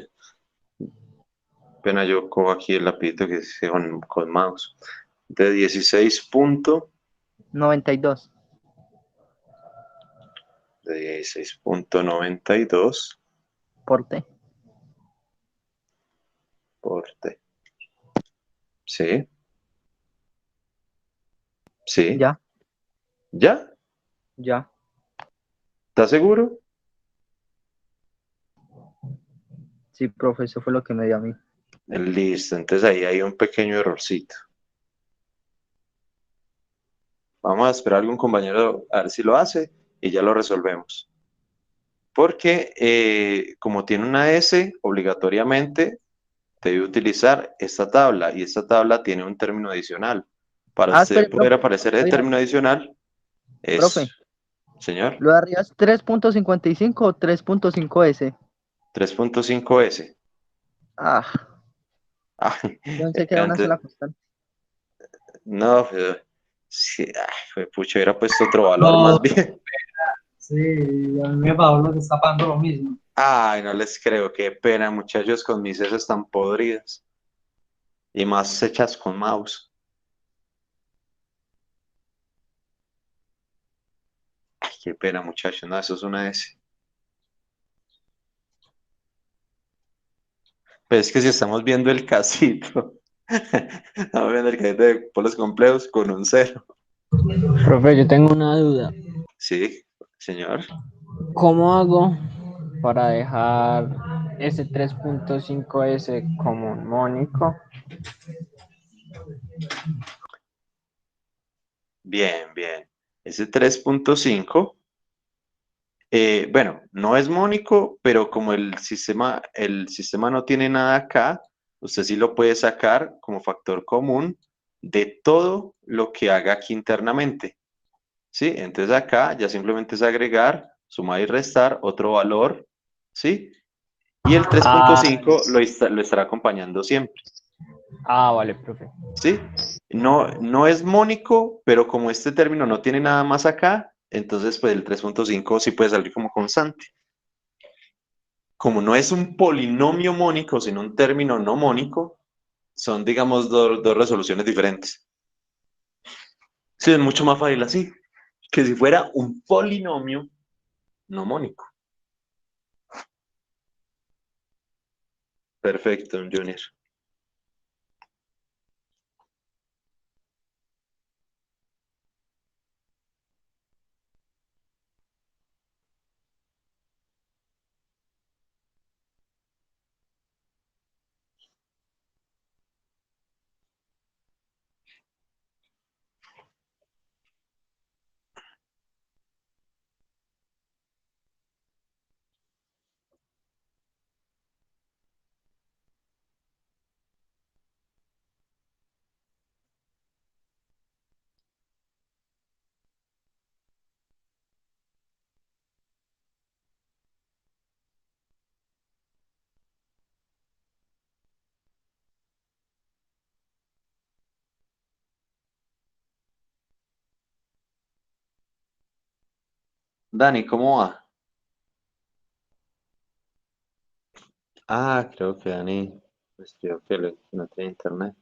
pena yo cojo aquí el lapito que dice con mouse. De 16 punto, 92 de 16.92 por t. por T. Sí, sí. Ya, ¿Ya? ya. ¿Estás seguro? Sí, profe, eso fue lo que me dio a mí. Listo, entonces ahí hay un pequeño errorcito. Vamos a esperar a algún compañero a ver si lo hace y ya lo resolvemos. Porque como tiene una S, obligatoriamente debe utilizar esta tabla y esta tabla tiene un término adicional. Para Espere, usted poder profe. aparecer el Oiga, término adicional es, profe, señor, ¿lo de arriba es 3.55 o 3.5S? 3.5S. Ah, Ah, yo pensé que era una antes, sola constante. no, pero, sí, pucha, hubiera puesto otro valor No, más bien. sí, a mí me Pablo que está pasando lo mismo. Ay, no les creo, qué pena, muchachos, con mis heces tan podridas y más hechas con mouse. Ay, qué pena, muchachos, no, eso es una S. Pero es que si estamos viendo el casito, estamos viendo el casito de polos complejos con un cero. Profe, yo tengo una duda. Sí, señor. ¿Cómo hago para dejar ese 3.5S como un mónico? Bien, bien. Ese 3.5, bueno, no es mónico, pero como el sistema no tiene nada acá, usted sí lo puede sacar como factor común de todo lo que haga aquí internamente. ¿Sí? Entonces acá ya simplemente es agregar, sumar y restar otro valor, ¿sí? Y el Ah, 3.5 lo estará acompañando siempre, vale, profe. ¿sí? No, no es mónico, pero como este término no tiene nada más acá, entonces pues el 3.5 sí puede salir como constante. Como no es un polinomio mónico, sino un término no mónico, son, digamos, dos resoluciones diferentes. Sí, es mucho más fácil así. que si fuera un polinomio no mónico. Perfecto, Junior. Dani, ¿cómo va? Ah, creo que Dani escribió que no tiene internet.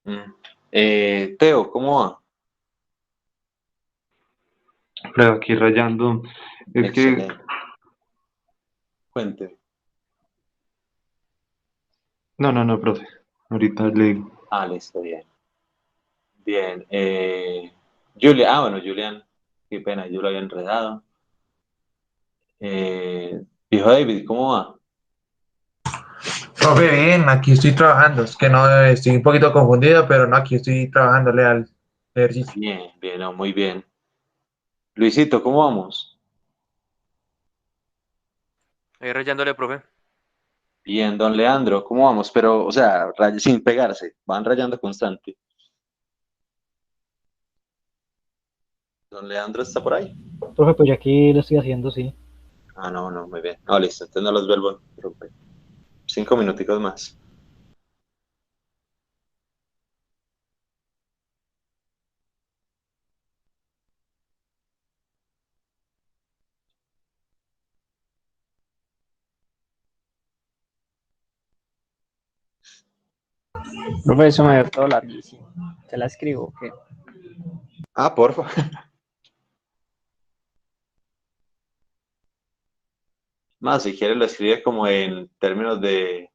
Mm. Teo, ¿cómo va? Pero aquí rayando. Es que, Excelente. Cuente. no, profe. Ahorita le digo. Ah, listo, bien. Bien. Julia, bueno, Julián, qué pena, yo lo había enredado. Hijo David, ¿cómo va? Profe, bien, aquí estoy trabajando. Es que no, estoy un poquito confundido, pero no, aquí estoy trabajándole al ejercicio. Bien, bien, no, muy bien. Luisito, ¿cómo vamos? Ahí rayándole, profe. Bien, don Leandro, ¿cómo vamos? Pero, o sea, sin pegarse, van rayando constante. Don Leandro está por ahí. Profe, pues yo aquí lo estoy haciendo, sí. Ah, no, no, muy bien. No, listo, entonces no los vuelvo a interrumpir. 5 minuticos más. Profe, eso me dio todo larguísimo. ¿Te la escribo o qué? Ah, porfa. Más, si quiere lo escribe como en términos de...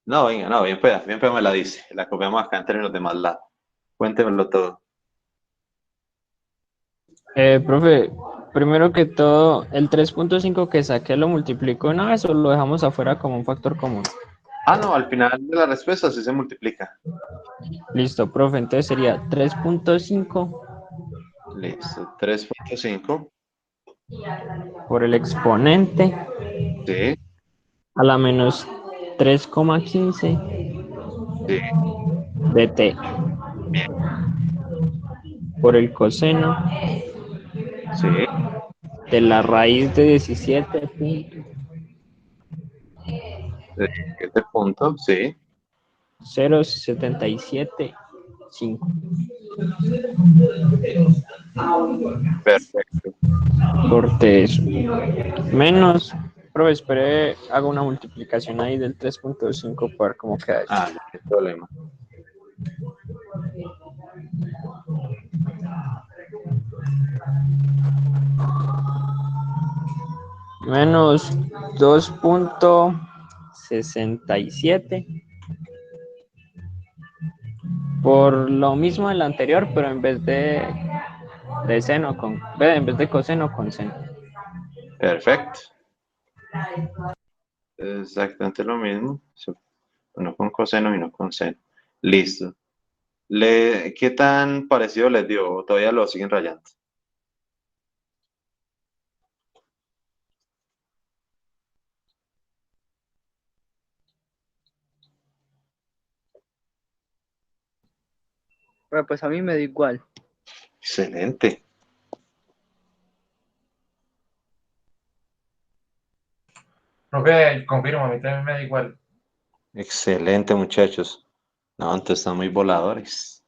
No, venga, no, bien pueda me la dice. La copiamos acá en términos de MATLAB. Cuéntemelo todo. Profe, primero que todo, el 3.5 que saqué lo multiplico una vez o lo dejamos afuera como un factor común. Ah, no, al final de la respuesta sí se multiplica. Listo, profe, entonces sería 3.5 Listo, 3.5. por el exponente Sí, a la menos 3,15 sí, de t por el coseno sí. de la raíz de 17 De este punto, sí. 0,77,5 Perfecto. corte eso. Menos, profe, espere, hago una multiplicación ahí del 3.5 para ver cómo queda eso. Ah, no hay problema. Menos 2.67 por lo mismo del anterior, pero en vez de seno en vez de coseno con seno. Perfecto. Exactamente lo mismo. Uno con coseno y no con seno. Listo. ¿Qué tan parecido les dio? ¿O todavía lo siguen rayando? Bueno, pues a mí me da igual. Excelente. Profe, confirmo, a mí también me da igual. Excelente, muchachos. No, entonces están muy voladores.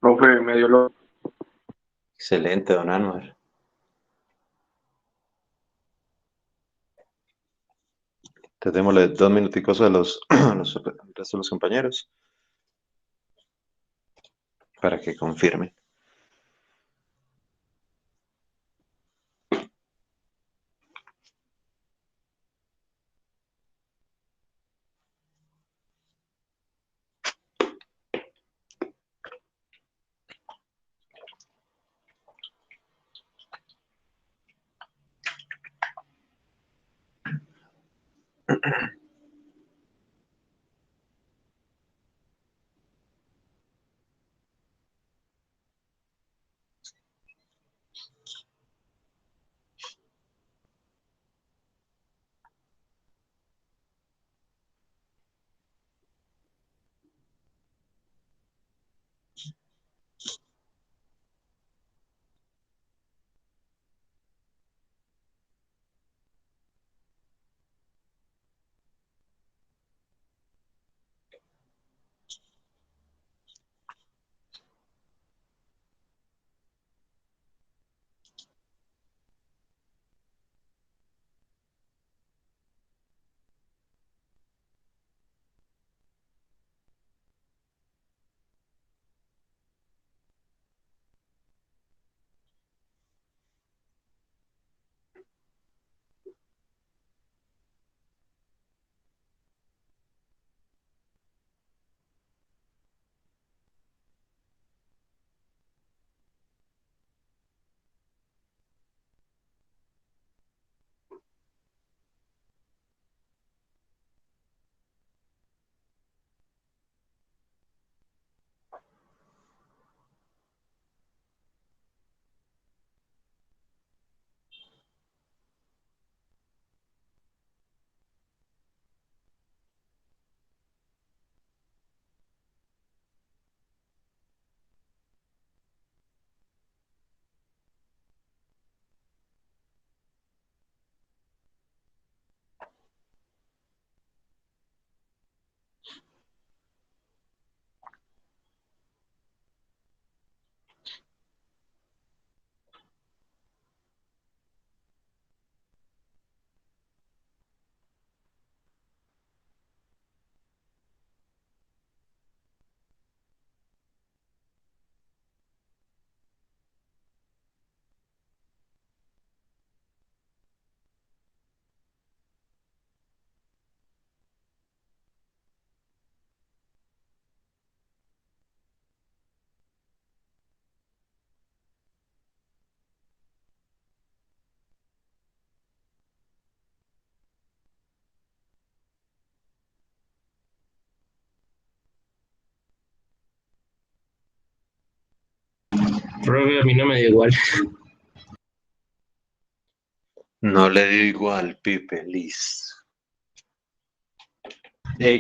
Profe, me dio lo... Excelente, don Anuar. Entonces démosle 2 minuticos a los, al resto de los compañeros para que confirmen. Profe, a mí no me dio igual. No le dio igual, Pipe, listo.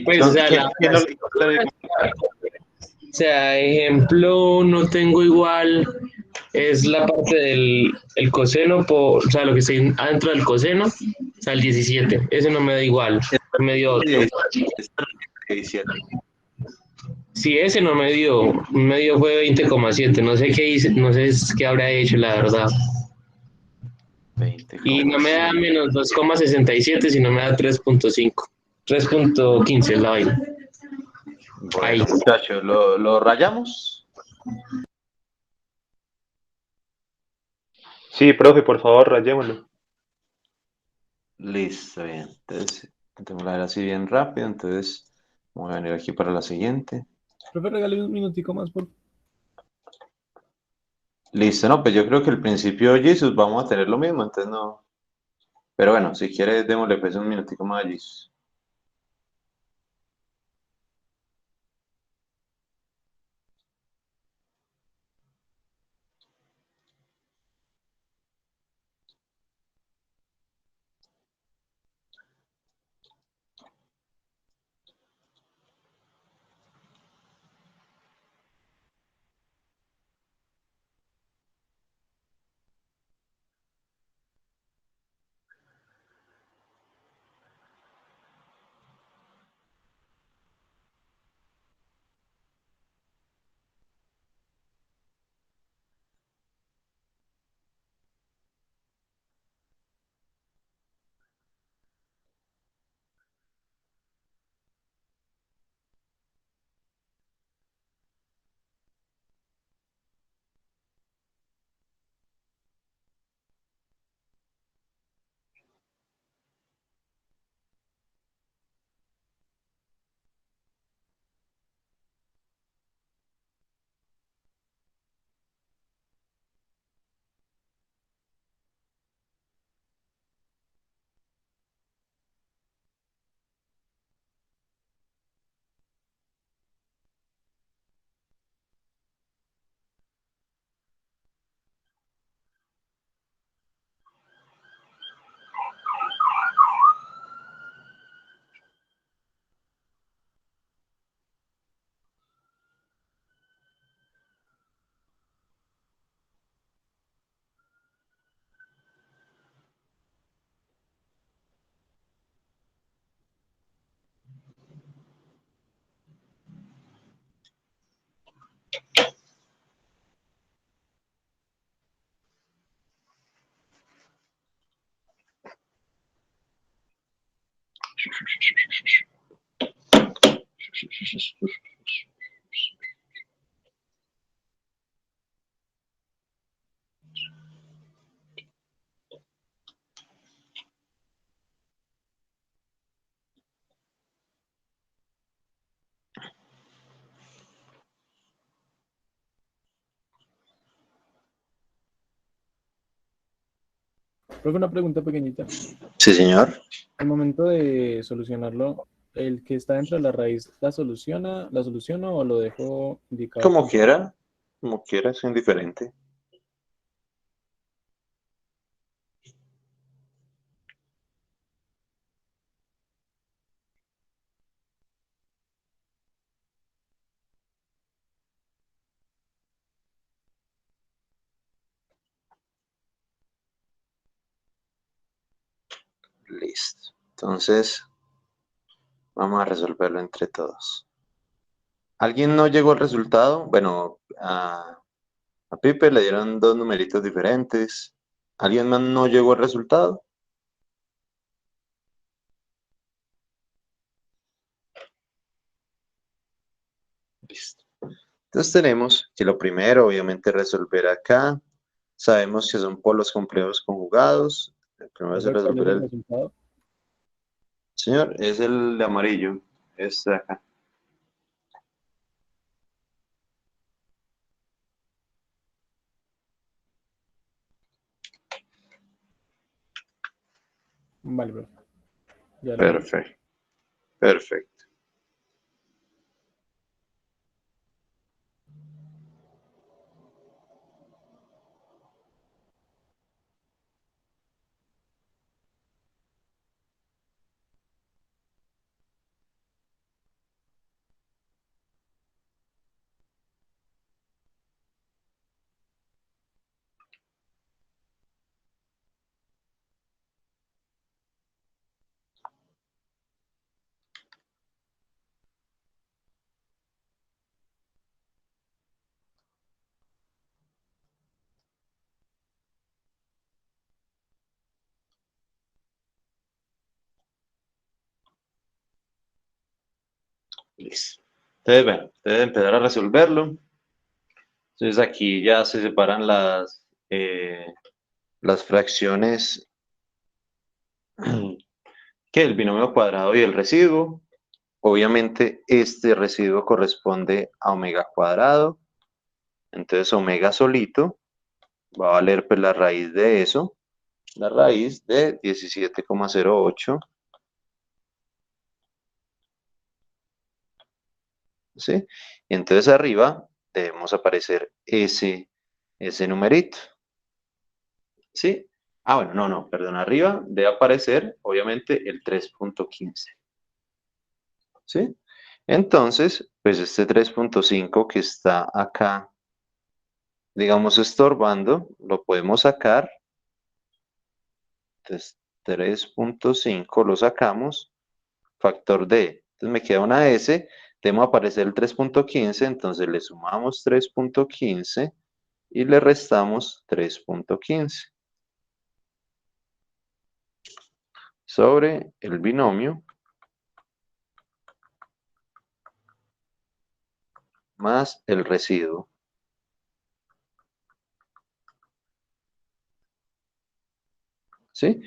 Pues, o sea, ¿Qué no le dio? o sea, ejemplo, no tengo igual, es la parte del el coseno, o sea, lo que está adentro del coseno, o sea, el 17, ese no me da igual, me dio otro. 17. Sí, ese no me dio fue 20,7, no sé qué hice, no sé qué habrá hecho, la verdad. 20. Y no me da menos 2,67, sino me da 3,5. 3,15 es la vaina. Ahí. Bueno, muchachos, ¿lo rayamos? Sí, profe, por favor, rayémoslo. Listo, bien. Entonces, tengo que ver así bien rápido. Entonces, voy a venir aquí para la siguiente. Profe, regáleme un minutico más, por Listo, no, pues yo creo que al principio, Jesus, vamos a tener lo mismo, entonces no. Pero bueno, si quieres, démosle pues un minutico más a Jesus. Profe, una pregunta pequeñita. Sí, señor. Al momento de solucionarlo, ¿el que está dentro de la raíz la soluciono o lo dejo indicado Como quiera, es indiferente. Listo. Entonces, vamos a resolverlo entre todos. ¿Alguien no llegó al resultado? Bueno, a Pipe le dieron dos numeritos diferentes. ¿Alguien más no llegó al resultado? Listo. Entonces tenemos que lo primero, obviamente, resolver acá. Sabemos que son polos complejos conjugados. El primero es ¿Cuál es resolver el el... resultado? Señor, es el de amarillo. Este de acá. Vale, profe. Ya lo vi. Perfecto. Perfecto. Listo. Entonces, bueno, ustedes empezar a resolverlo. Entonces aquí ya se separan las fracciones que el binomio cuadrado y el residuo. Obviamente este residuo corresponde a omega cuadrado. Entonces omega solito va a valer pues la raíz de eso. La raíz de 17,08. ¿Sí? Y entonces arriba debemos aparecer ese numerito. ¿Sí? Ah, bueno, no, perdón, arriba debe aparecer, obviamente, el 3.15. ¿Sí? Entonces, pues este 3.5 que está acá, digamos, estorbando, lo podemos sacar. Entonces, 3.5 lo sacamos, factor de. Entonces me queda una S, debemos aparecer el 3.15, entonces le sumamos 3.15 y le restamos 3.15 sobre el binomio más el residuo. ¿Sí?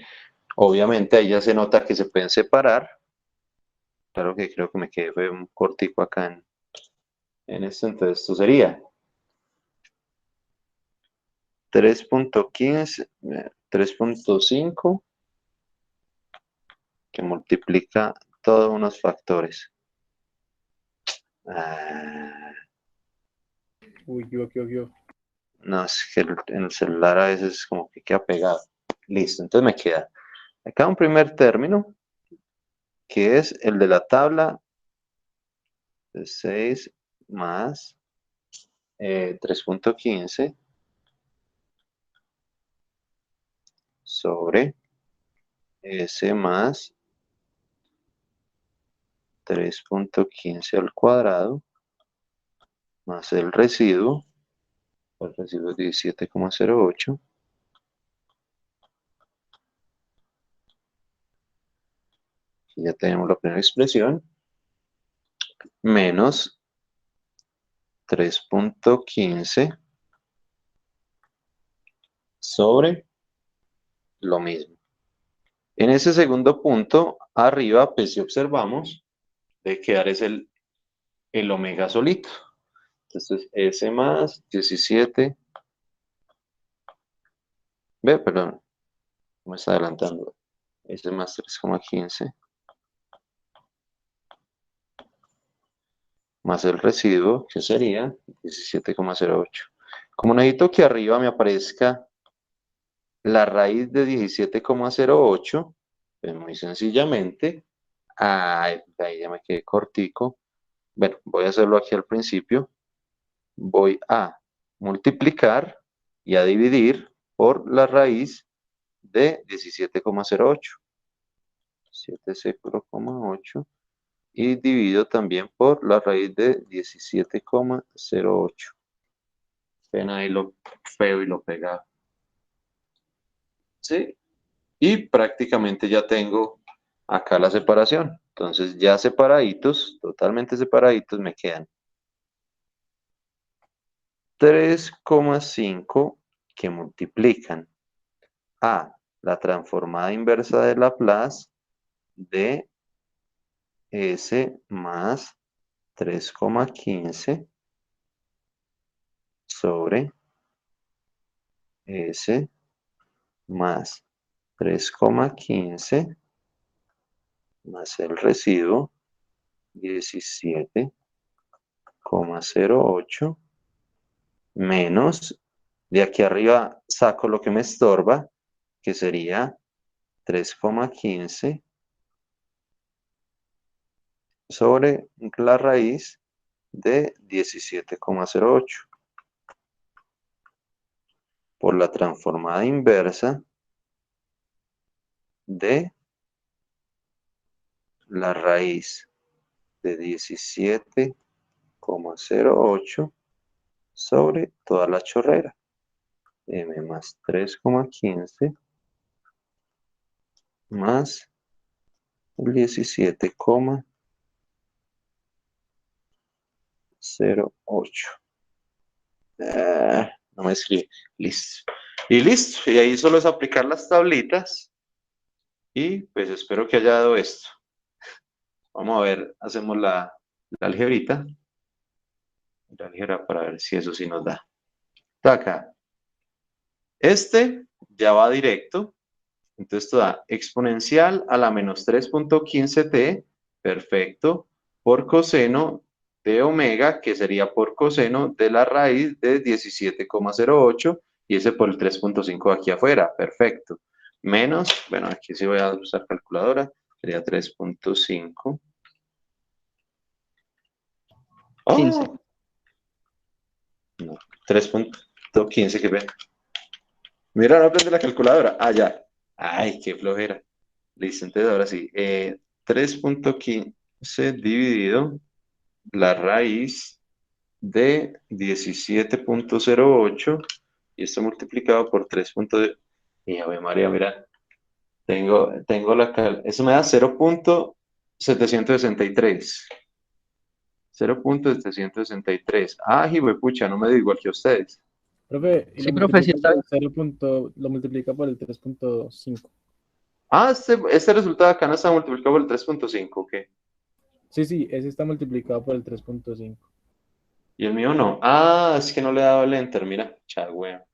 Obviamente ahí ya se nota que se pueden separar. Claro que creo que me quedé fue un cortico acá en esto. Entonces esto sería 3.15, 3.5 que multiplica todos unos factores. Uy, yo. No, es que en el celular a veces como que queda pegado. Listo, entonces me queda acá un primer término que es el de la tabla de 6 más 3.15 sobre S más 3.15 al cuadrado más el residuo es 17,08 Aquí ya tenemos la primera expresión, menos 3.15 sobre lo mismo. En ese segundo punto, arriba, pues si observamos, debe quedar es el omega solito. Entonces, S más 17. Perdón, me está adelantando. S más 3,15. Más el residuo, que sería 17,08. Como necesito que arriba me aparezca la raíz de 17,08, pues muy sencillamente, ahí ya me quedé cortico. Bueno, voy a hacerlo aquí al principio. Voy a multiplicar y a dividir por la raíz de 17,08. 7,08. Y divido también por la raíz de 17,08. Ven ahí lo feo y lo pegado. ¿Sí? Y prácticamente ya tengo acá la separación. Entonces ya separaditos, totalmente separaditos, me quedan 3,5 que multiplican a la transformada inversa de Laplace de S más 3,15 sobre S más 3,15 más el residuo 17,08 menos, de aquí arriba saco lo que me estorba, que sería 3,15 sobre la raíz de 17,08 por la transformada inversa de la raíz de 17,08 sobre toda la chorrera. M más 3,15 más 17,08. No me escribe. Listo. Y listo. Y ahí solo es aplicar las tablitas. Y pues espero que haya dado esto. Vamos a ver, hacemos la algebrita. La álgebra para ver si eso sí nos da. Está acá. Este ya va directo. Entonces esto da exponencial a la menos 3.15t, perfecto, por coseno de omega, que sería por coseno de la raíz de 17,08, y ese por el 3.5 aquí afuera, perfecto. Menos, bueno, aquí sí voy a usar calculadora, sería 3.5. 15. No, 3.15, que ve. Mira, no aprende la calculadora. Ah, ya. Ay, qué flojera. Listo, entonces ahora sí. 3.15 dividido la raíz de 17,08 y esto multiplicado por 3. Y Ave María, mira, tengo eso me da 0.763. 0.763. Ah, pucha, no me digo igual que ustedes. Profe, y Sí, profe, sí está bien. lo multiplica por el 3.5. Ah, este resultado acá no está multiplicado por el 3.5, ¿ok? Sí, ese está multiplicado por el 3.5. Y el mío no. Ah, es que no le he dado el enter, mira, chagüeo.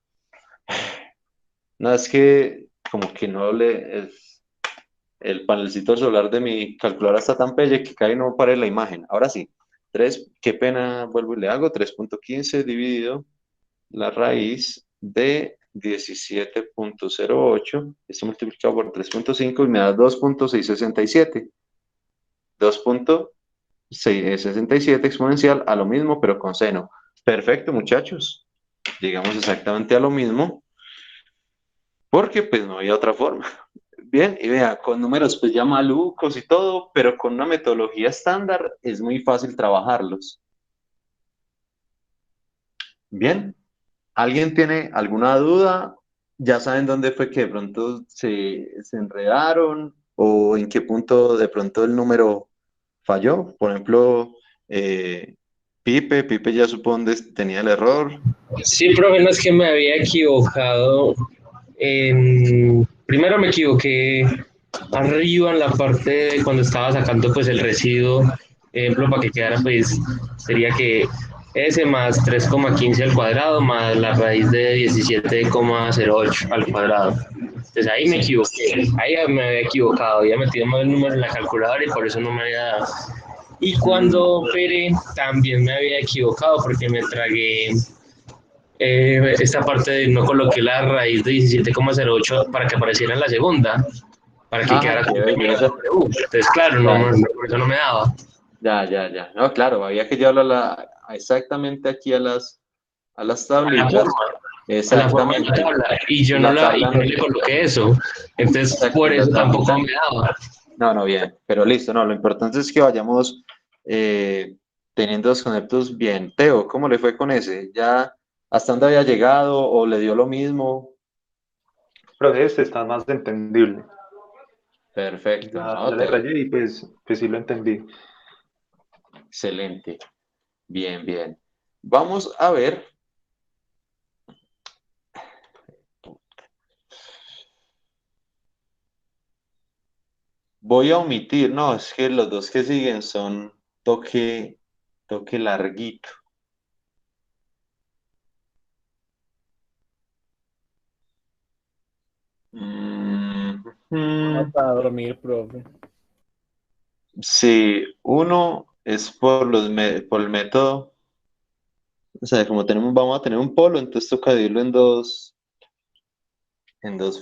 No, es que como que no le... El panelcito solar de mi calculadora está tan pelle que cae y no pare la imagen. Ahora sí, 3, qué pena, vuelvo y le hago, 3.15 dividido la raíz de 17,08, esto multiplicado por 3.5 y me da 2.667. 2.667 exponencial a lo mismo, pero con seno. Perfecto, muchachos. Llegamos exactamente a lo mismo, porque pues no había otra forma. Bien, y vea, con números pues ya malucos y todo, pero con una metodología estándar es muy fácil trabajarlos. Bien, ¿alguien tiene alguna duda? ¿Ya saben dónde fue que de pronto se enredaron? o en qué punto de pronto el número falló. Por ejemplo, Pipe ya supo dónde tenía el error. Sí, profe, no es que me había equivocado. Primero me equivoqué arriba en la parte de cuando estaba sacando pues el residuo. Ejemplo, para que quedara pues sería que S más 3,15 al cuadrado más la raíz de 17,08 al cuadrado. Entonces ahí me equivoqué, ahí me había equivocado, había metido mal el número en la calculadora y por eso no me había dado. Y cuando operé también me había equivocado porque me tragué esta parte de no coloqué la raíz de 17,08 para que apareciera en la segunda, para que quedara Qué como belleza. W. Entonces, claro, por eso no me daba. Ya. No, claro, había que llevarlo exactamente aquí a las A la tablitas. forma, a la forma de la Exactamente. tabla. Y yo Y no, la tabla yo no no. le coloqué eso. Entonces, Exacto, por y la eso tampoco tablita. me daba. No, bien, pero listo, no, lo importante es que vayamos teniendo los conceptos bien. Teo, ¿cómo le fue con ese? ¿Ya hasta dónde había llegado o le dio lo mismo? Profe, este está más entendible. Perfecto, Ya, ¿no, ya le Teo? rayé y pues sí lo entendí. Excelente, bien. Vamos a ver. Voy a omitir, no, es que los dos que siguen son toque larguito. No para dormir, profe. Sí, uno es por por el método, o sea, como vamos a tener un polo, entonces toca dividirlo en dos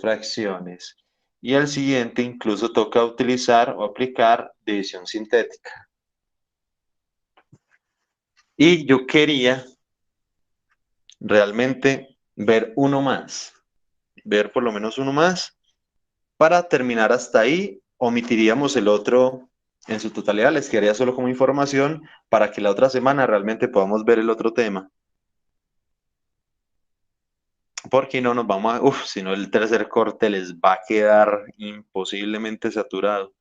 fracciones. Y el siguiente incluso toca utilizar o aplicar división sintética. Y yo quería realmente ver uno más, ver por lo menos uno más. Para terminar hasta ahí, omitiríamos el otro en su totalidad, les quedaría solo como información para que la otra semana realmente podamos ver el otro tema. Porque no nos vamos a, si no el tercer corte les va a quedar imposiblemente saturado.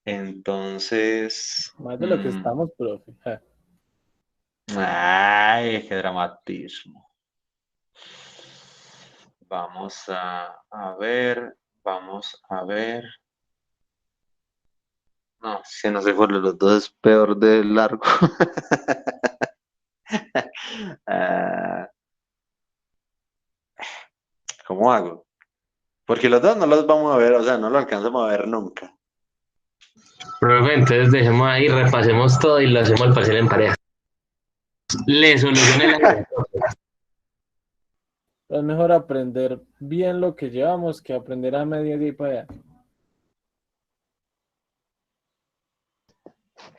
Entonces, Más de lo que estamos, profe. Ja. ay, qué dramatismo. Vamos a ver. No, si no sé cuál de los dos es peor de largo. Ah, ¿cómo hago? Porque los dos no los vamos a ver, o sea, no los alcanzamos a ver nunca. Profe, entonces dejemos ahí, repasemos todo y lo hacemos al parcial en pareja. Le solucioné la... Es mejor aprender bien lo que llevamos que aprender a media y para allá.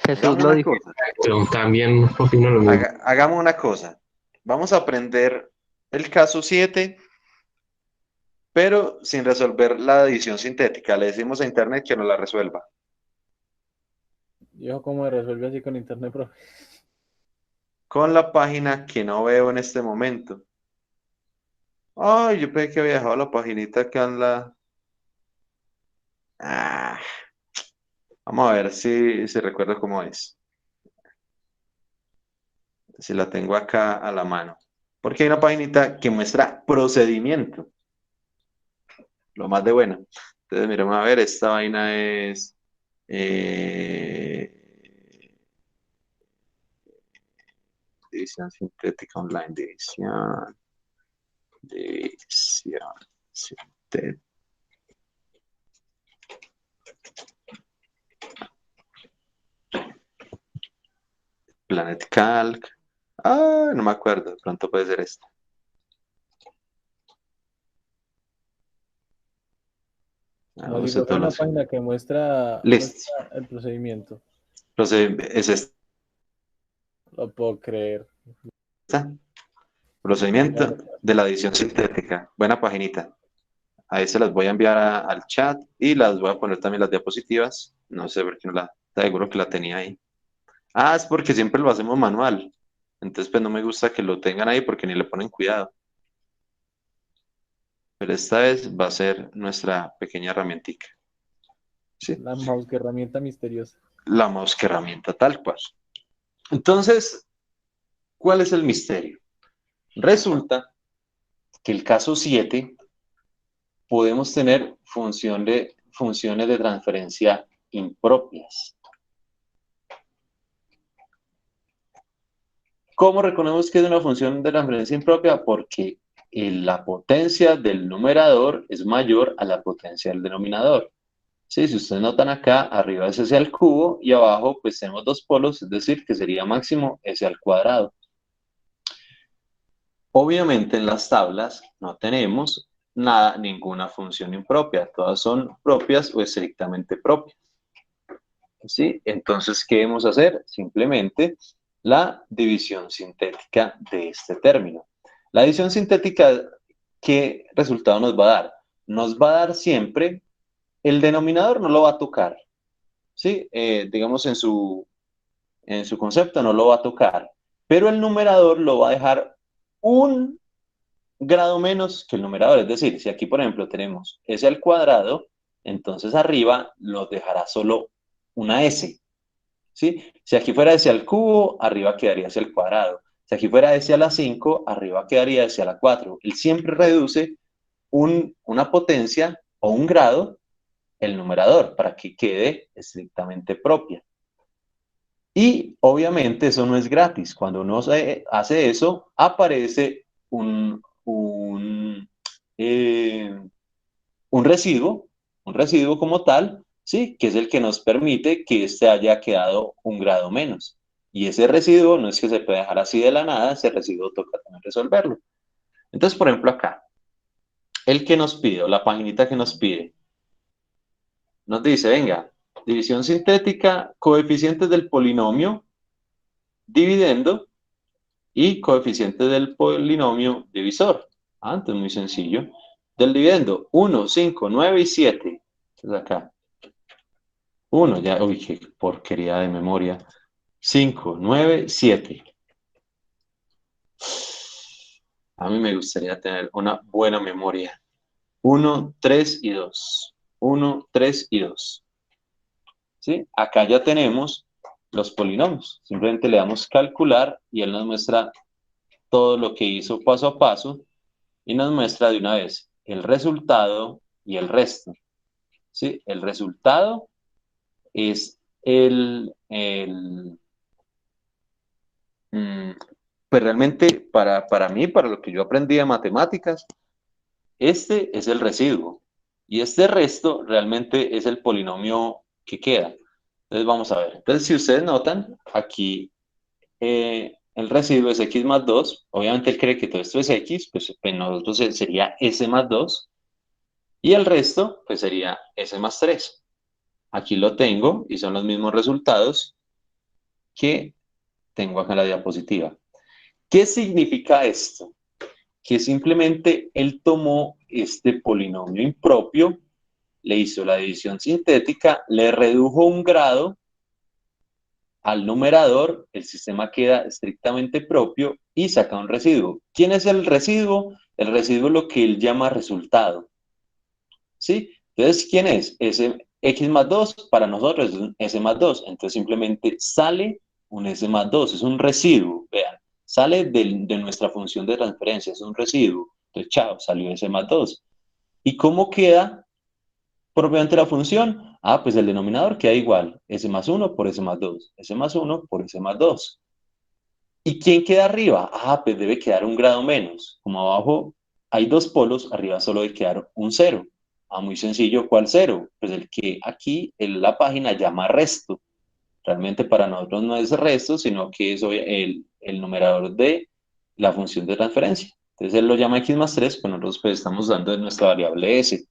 Jesús Hagamos lo una dijo. cosa. También opino lo mismo. Hagamos una cosa. Vamos a aprender el caso 7, pero sin resolver la división sintética. Le decimos a Internet que nos la resuelva. Yo cómo me resuelve así con internet, profe. Con la página que no veo en este momento. Ay, yo pensé que había dejado la paginita acá en la... Ah, vamos a ver si recuerdo cómo es. Si la tengo acá a la mano. Porque hay una paginita que muestra procedimiento. Lo más de bueno. Entonces, miremos a ver, esta vaina es... división sintética online, división sintética. Planet Calc. Ah, no me acuerdo, de pronto puede ser esta. No digo, es una página que muestra el procedimiento. Es esta. Lo puedo creer. Procedimiento de la división sintética. Buena paginita. Ahí se las voy a enviar al chat y las voy a poner también las diapositivas. No sé por qué no la... Seguro que la tenía ahí. Ah, es porque siempre lo hacemos manual. Entonces, pues no me gusta que lo tengan ahí porque ni le ponen cuidado. pero esta vez va a ser nuestra pequeña herramientica. ¿Sí? La mouse, que herramienta misteriosa. La mouse que herramienta tal cual. Entonces, ¿cuál es el misterio? Resulta que el caso 7 podemos tener funciones de transferencia impropias. ¿Cómo reconocemos que es una función de transferencia impropia? Porque la potencia del numerador es mayor a la potencia del denominador. Sí, si ustedes notan acá, arriba es s al cubo y abajo pues tenemos dos polos, es decir, que sería máximo s al cuadrado. Obviamente en las tablas no tenemos ninguna función impropia, todas son propias o estrictamente propias. ¿Sí? Entonces, ¿qué debemos hacer? Simplemente la división sintética de este término. La división sintética, ¿qué resultado nos va a dar? Nos va a dar siempre, el denominador no lo va a tocar, ¿sí? Digamos en su concepto no lo va a tocar, pero el numerador lo va a dejar un grado menos que el numerador. Es decir, si aquí, por ejemplo, tenemos s al cuadrado, entonces arriba nos dejará solo una s. ¿Sí? Si aquí fuera s al cubo, arriba quedaría s al cuadrado. Si aquí fuera s a la 5, arriba quedaría s a la 4. Él siempre reduce una potencia o un grado el numerador para que quede estrictamente propia. Y obviamente eso no es gratis. Cuando uno hace eso, aparece un residuo como tal, ¿sí? Que es el que nos permite que este haya quedado un grado menos. Y ese residuo no es que se pueda dejar así de la nada, ese residuo toca también resolverlo. Entonces, por ejemplo, acá, el que nos pide, o la paginita que nos pide, nos dice, venga, división sintética, coeficientes del polinomio, dividendo, y coeficientes del polinomio divisor. Antes, muy sencillo. Del dividendo, 1, 5, 9 y 7. Entonces acá. 1, ya, uy, qué porquería de memoria. 5, 9, 7. A mí me gustaría tener una buena memoria. 1, 3 y 2. 1, 3 y 2. ¿Sí? Acá ya tenemos los polinomios. Simplemente le damos calcular y él nos muestra todo lo que hizo paso a paso y nos muestra de una vez el resultado y el resto. ¿Sí? El resultado es pues realmente para mí, para lo que yo aprendí de matemáticas, este es el residuo y este resto realmente es el polinomio que queda. Entonces vamos a ver. Entonces si ustedes notan, aquí el residuo es x más 2. Obviamente él cree que todo esto es x, pues nosotros sería s más 2. Y el resto, pues sería s más 3. Aquí lo tengo y son los mismos resultados que tengo acá en la diapositiva. ¿Qué significa esto? Que simplemente él tomó este polinomio impropio, le hizo la división sintética, le redujo un grado al numerador, el sistema queda estrictamente propio y saca un residuo. ¿Quién es el residuo? El residuo es lo que él llama resultado. ¿Sí? Entonces, ¿quién es? Ese x más 2 para nosotros es un s más 2. Entonces, simplemente sale un s más 2. Es un residuo. Vean, sale de nuestra función de transferencia. Es un residuo. Entonces, chao, salió s más 2. ¿Y cómo queda propiamente la función? Ah, pues el denominador queda igual. S más 1 por s más 2. S más 1 por s más 2. ¿Y quién queda arriba? Ah, pues debe quedar un grado menos. Como abajo hay dos polos, arriba solo debe quedar un 0. Ah, muy sencillo, ¿cuál 0? Pues el que aquí en la página llama resto. Realmente para nosotros no es resto, sino que es el numerador de la función de transferencia. Entonces él lo llama x más 3, pues nosotros pues estamos dando nuestra variable s.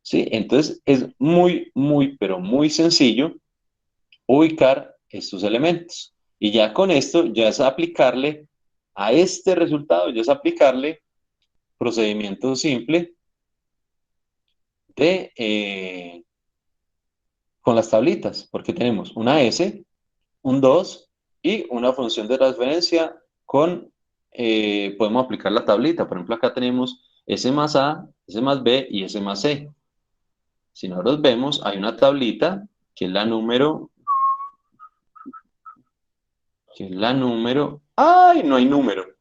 ¿Sí? Entonces es muy, muy, pero muy sencillo ubicar estos elementos. Y ya con esto, ya es aplicarle a este resultado, ya es aplicarle procedimiento simple con las tablitas, porque tenemos una S, un 2 y una función de transferencia con, podemos aplicar la tablita. Por ejemplo, acá tenemos S más A, S más B y S más C. Si nosotros vemos, hay una tablita que es la número... ¡Ay! No hay número.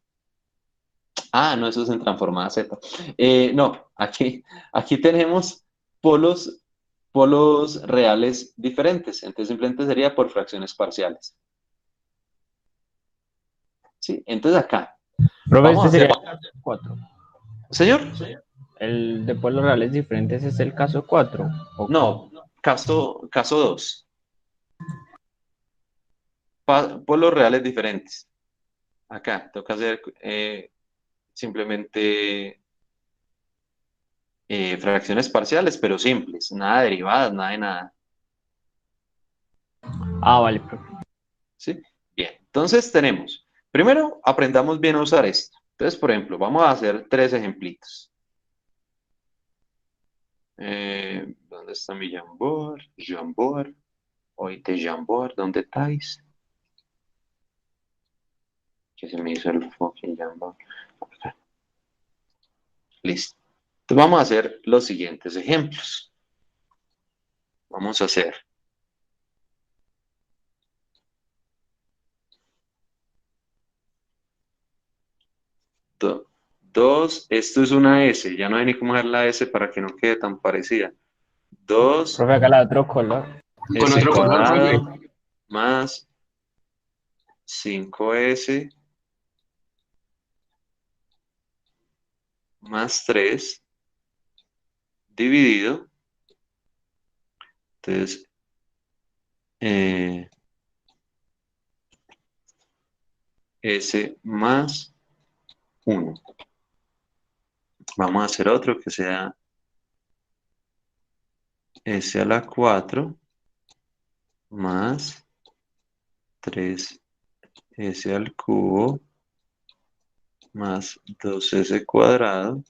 Ah, no, eso es en transformada Z. No, aquí tenemos polos reales diferentes. Entonces simplemente sería por fracciones parciales. ¿Sí? Entonces acá. Profe, Vamos a este hacer... sería el caso 4. ¿Señor? El de polos reales diferentes es el caso 4. No, caso 2. Polos reales diferentes. Acá, toca hacer simplemente fracciones parciales, pero simples. Nada de derivadas, nada de nada. Ah, vale, profe. ¿Sí? Bien, entonces tenemos, primero aprendamos bien a usar esto. Entonces, por ejemplo, vamos a hacer 3 ejemplitos. ¿Dónde está mi Jamboard? Jamboard. Oíste, Jamboard, ¿dónde estáis? Que se me hizo el fucking Jamboard. Acá. Listo. Entonces vamos a hacer los siguientes ejemplos. Vamos a hacer dos, esto es una S, ya no hay ni cómo hacer la S para que no quede tan parecida. 2 Profe, acá la de otro color. Con S otro color, cuadrado profe. más 5S más 3 dividido. Entonces, S más 1. Vamos a hacer otro que sea S a la 4 más 3S al cubo más 2S cuadrado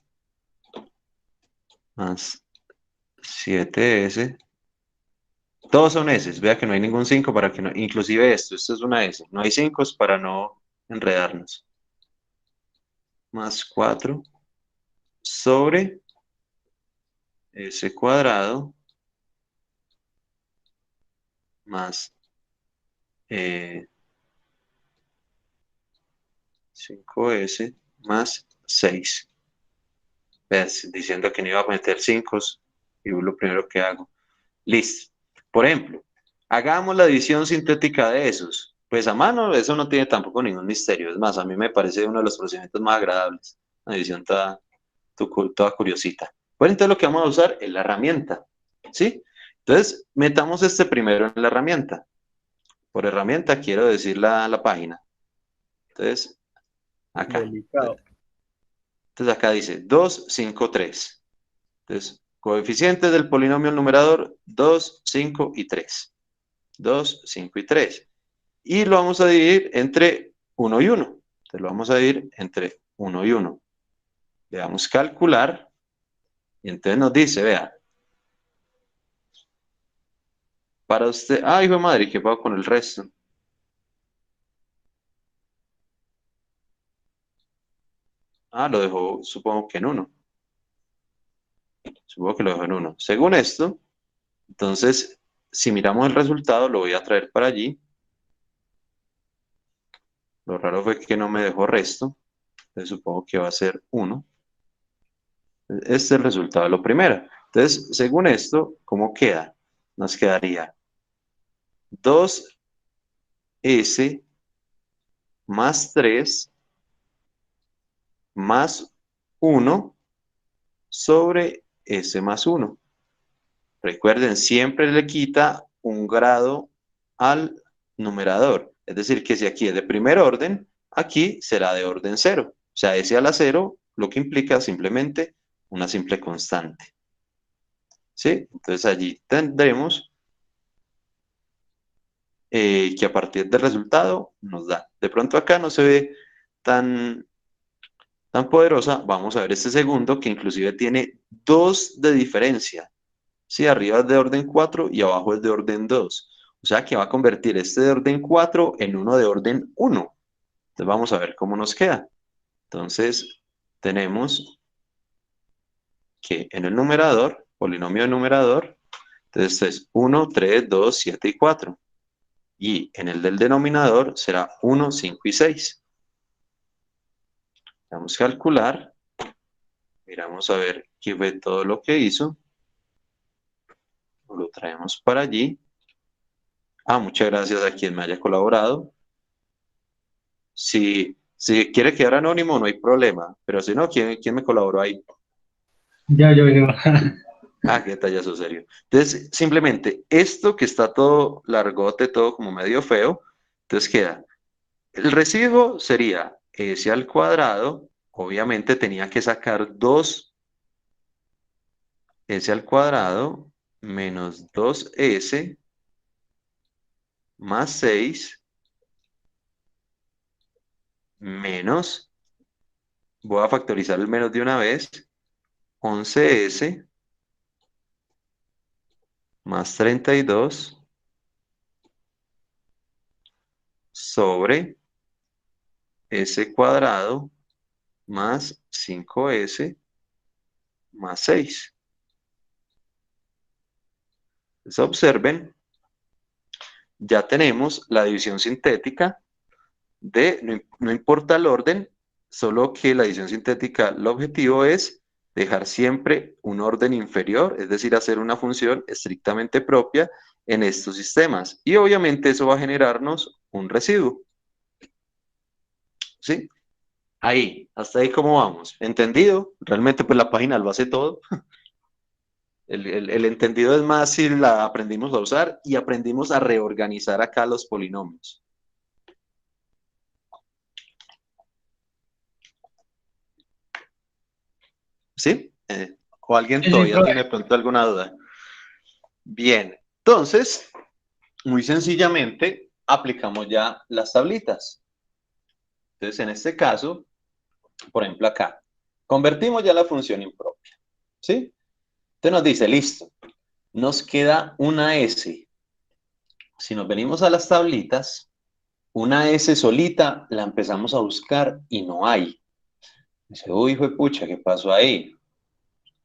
más 7S. Todos son S. Vea que no hay ningún 5 para que no... Inclusive esto es una S. No hay 5 para no enredarnos. Más 4 sobre S cuadrado más 5S más 6. ¿Ves? Diciendo que no iba a meter 5 y lo primero que hago. Listo. Por ejemplo, hagamos la división sintética de esos. Pues a mano eso no tiene tampoco ningún misterio. Es más, a mí me parece uno de los procedimientos más agradables. Una división toda curiosita. Bueno, entonces lo que vamos a usar es la herramienta. ¿Sí? Entonces, metamos este primero en la herramienta. Por herramienta quiero decir la página. Entonces, acá. Delicado. Entonces acá dice 2, 5, 3. Entonces, coeficientes del polinomio numerador 2, 5 y 3. 2, 5 y 3. Y lo vamos a dividir entre 1 y 1. Entonces lo vamos a dividir entre 1 y 1. Le damos calcular. Y entonces nos dice, vea. Para usted... Ah, hijo de madre, ¿qué pago con el resto? Ah, lo dejó, supongo que en 1. Supongo que lo dejó en 1. Según esto, entonces, si miramos el resultado, lo voy a traer para allí. Lo raro fue que no me dejó resto. Entonces supongo que va a ser 1. Este es el resultado de lo primero. Entonces, según esto, ¿cómo queda? Nos quedaría 2S más 3 más 1 sobre S más 1. Recuerden, siempre le quita un grado al numerador. Es decir, que si aquí es de primer orden, aquí será de orden 0. O sea, S a la 0, lo que implica simplemente una simple constante. ¿Sí? Entonces allí tendremos que a partir del resultado nos da. De pronto acá no se ve tan poderosa. Vamos a ver este segundo que inclusive tiene 2 de diferencia. Sí, arriba es de orden 4 y abajo es de orden 2. O sea que va a convertir este de orden 4 en uno de orden 1. Entonces vamos a ver cómo nos queda. Entonces tenemos que en el numerador, polinomio numerador, entonces esto es 1, 3, 2, 7 y 4. Y en el del denominador será 1, 5 y 6. Vamos a calcular. Miramos a ver qué fue todo lo que hizo. Lo traemos para allí. Muchas gracias a quien me haya colaborado. Si quiere quedar anónimo, no hay problema. Pero si no, ¿quién me colaboró ahí? Yo. Qué tallazo serio. Entonces, simplemente esto que está todo largote, todo como medio feo, entonces queda, el residuo sería s al cuadrado, obviamente tenía que sacar 2 s al cuadrado menos 2s más 6 menos, voy a factorizar el menos de una vez, 11s más 32 sobre s cuadrado más 5s más 6. Entonces observen, ya tenemos la división sintética de, no importa el orden, solo que la división sintética, el objetivo es dejar siempre un orden inferior, es decir, hacer una función estrictamente propia en estos sistemas. Y obviamente eso va a generarnos un residuo. ¿Sí? Ahí, hasta ahí cómo vamos. ¿Entendido? Realmente pues la página lo hace todo. El entendido es más si la aprendimos a usar y aprendimos a reorganizar acá los polinomios. ¿Sí? ¿O alguien todavía tiene pronto alguna duda? Bien, entonces, muy sencillamente, aplicamos ya las tablitas. Entonces, en este caso, por ejemplo acá, convertimos ya la función impropia. ¿Sí? Entonces nos dice, listo, nos queda una S. Si nos venimos a las tablitas, una S solita la empezamos a buscar y no hay. Dice, uy, pucha, ¿qué pasó ahí?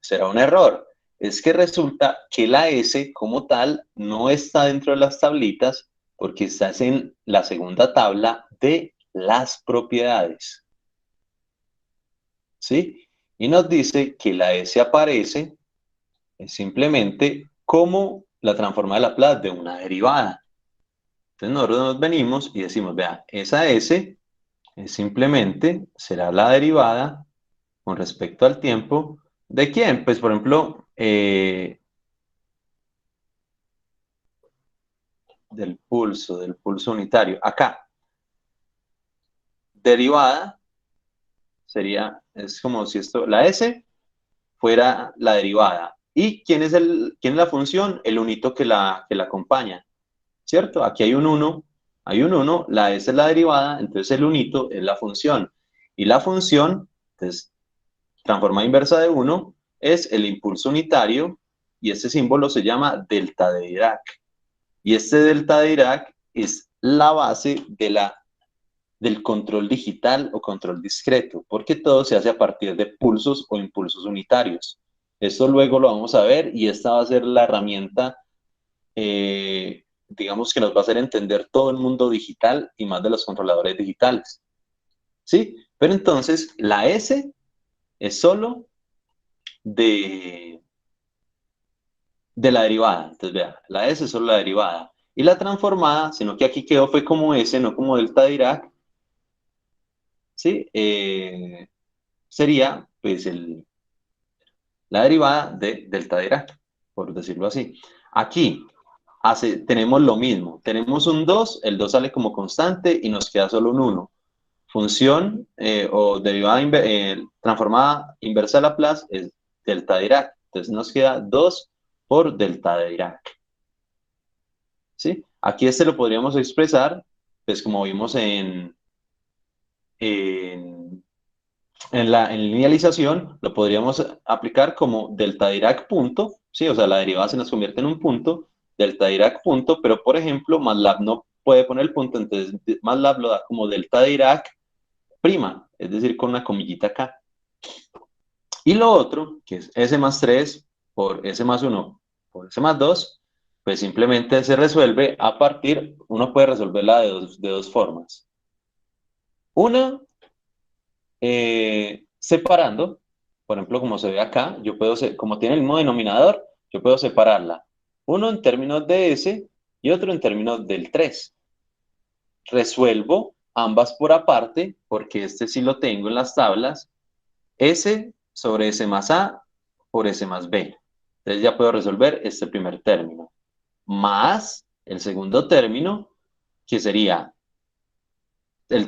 ¿Será un error? Es que resulta que la S como tal no está dentro de las tablitas porque está en la segunda tabla de las propiedades. ¿Sí? Y nos dice que la S aparece simplemente como la transforma de Laplace de una derivada. Entonces nosotros nos venimos y decimos, vea, esa S simplemente será la derivada con respecto al tiempo. ¿De quién? Pues, por ejemplo, del pulso unitario. Acá, derivada sería, es como si esto, la S fuera la derivada. ¿Y quién es la función? El unito que la acompaña, ¿cierto? Aquí hay un 1, la S es la derivada, entonces el unito es la función. Y la función, entonces, transformada inversa de 1, es el impulso unitario, y este símbolo se llama delta de Dirac. Y este delta de Dirac es la base del control digital o control discreto, porque todo se hace a partir de pulsos o impulsos unitarios. Esto luego lo vamos a ver y esta va a ser la herramienta, digamos, que nos va a hacer entender todo el mundo digital y más de los controladores digitales. ¿Sí? Pero entonces la S es solo de la derivada. Entonces, vea, la S es solo la derivada. Y la transformada, sino que aquí quedó fue como S, no como delta de Dirac, ¿sí? Sería, pues, la derivada de delta de Dirac, por decirlo así. Aquí tenemos lo mismo. Tenemos un 2, el 2 sale como constante y nos queda solo un 1. Función o derivada transformada inversa de Laplace es delta de Dirac. Entonces nos queda 2 por delta de Dirac. ¿Sí? Aquí este lo podríamos expresar, pues como vimos en la linealización, lo podríamos aplicar como delta Dirac punto, ¿sí? O sea, la derivada se nos convierte en un punto, delta Dirac punto, pero por ejemplo, MATLAB no puede poner el punto, entonces MATLAB lo da como delta Dirac prima, es decir, con una comillita acá. Y lo otro, que es S más 3 por S más 1 por S más 2, pues simplemente se resuelve a partir, uno puede resolverla de dos formas. Una, separando, por ejemplo, como se ve acá, yo puedo, como tiene el mismo denominador, yo puedo separarla. Uno en términos de S y otro en términos del 3. Resuelvo ambas por aparte, porque este sí lo tengo en las tablas, S sobre S más A por S más B. Entonces ya puedo resolver este primer término, más el segundo término, que sería,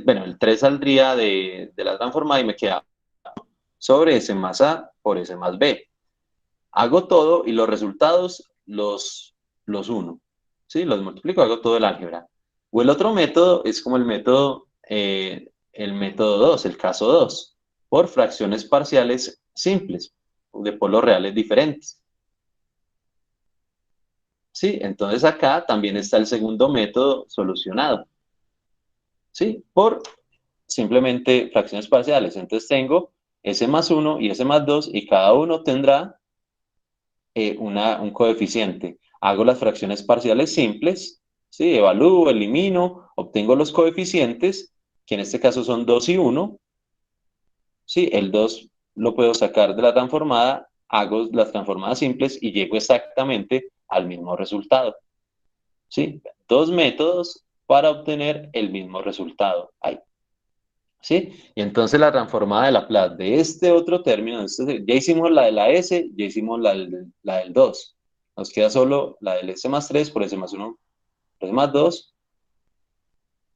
bueno, el 3 saldría de la transformada y me queda sobre S más A por S más B. Hago todo y los resultados los uno. ¿Sí? Los multiplico, hago todo el álgebra. O el otro método es como el método 2, el caso 2, por fracciones parciales simples, de polos reales diferentes. ¿Sí? Entonces acá también está el segundo método solucionado. ¿Sí? Por simplemente fracciones parciales. Entonces tengo S más 1 y S más 2 y cada uno tendrá un coeficiente. Hago las fracciones parciales simples, ¿sí? Evalúo, elimino, obtengo los coeficientes, que en este caso son 2 y 1. ¿Sí? El 2 lo puedo sacar de la transformada, hago las transformadas simples y llego exactamente al mismo resultado. ¿Sí? Dos métodos para obtener el mismo resultado. Ahí. ¿Sí? Y entonces la transformada de Laplace de este otro término, ya hicimos la de la S, ya hicimos la del 2. Nos queda solo la del S más 3 por S más 1 por S más 2.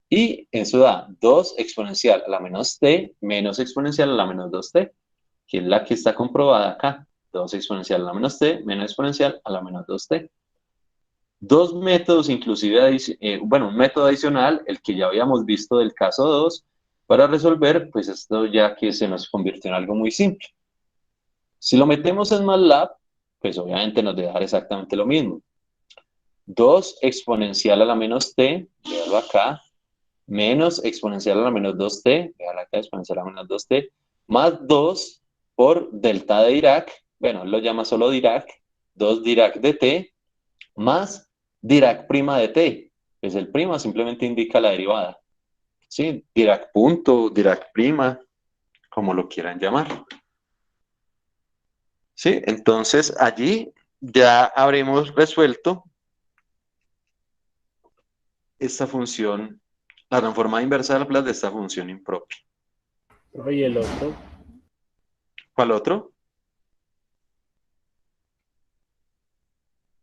Y eso da 2 exponencial a la menos t menos exponencial a la menos 2t, que es la que está comprobada acá. 2 exponencial a la menos t menos exponencial a la menos 2t. Dos métodos inclusive, bueno, un método adicional, el que ya habíamos visto del caso 2, para resolver, pues esto ya que se nos convirtió en algo muy simple. Si lo metemos en MATLAB, pues obviamente nos debe dar exactamente lo mismo. 2 exponencial a la menos t, véalo acá, menos exponencial a la menos 2t, véalo acá, exponencial a la menos 2t, más 2 por delta de Dirac, bueno, él lo llama solo Dirac, 2 Dirac de t, más Dirac prima de t, pues el prima simplemente indica la derivada. ¿Sí? Dirac punto, Dirac prima, como lo quieran llamar. ¿Sí? Entonces allí ya habremos resuelto esta función, la transformada inversa de Laplace de esta función impropia. ¿Y el otro? ¿Cuál otro?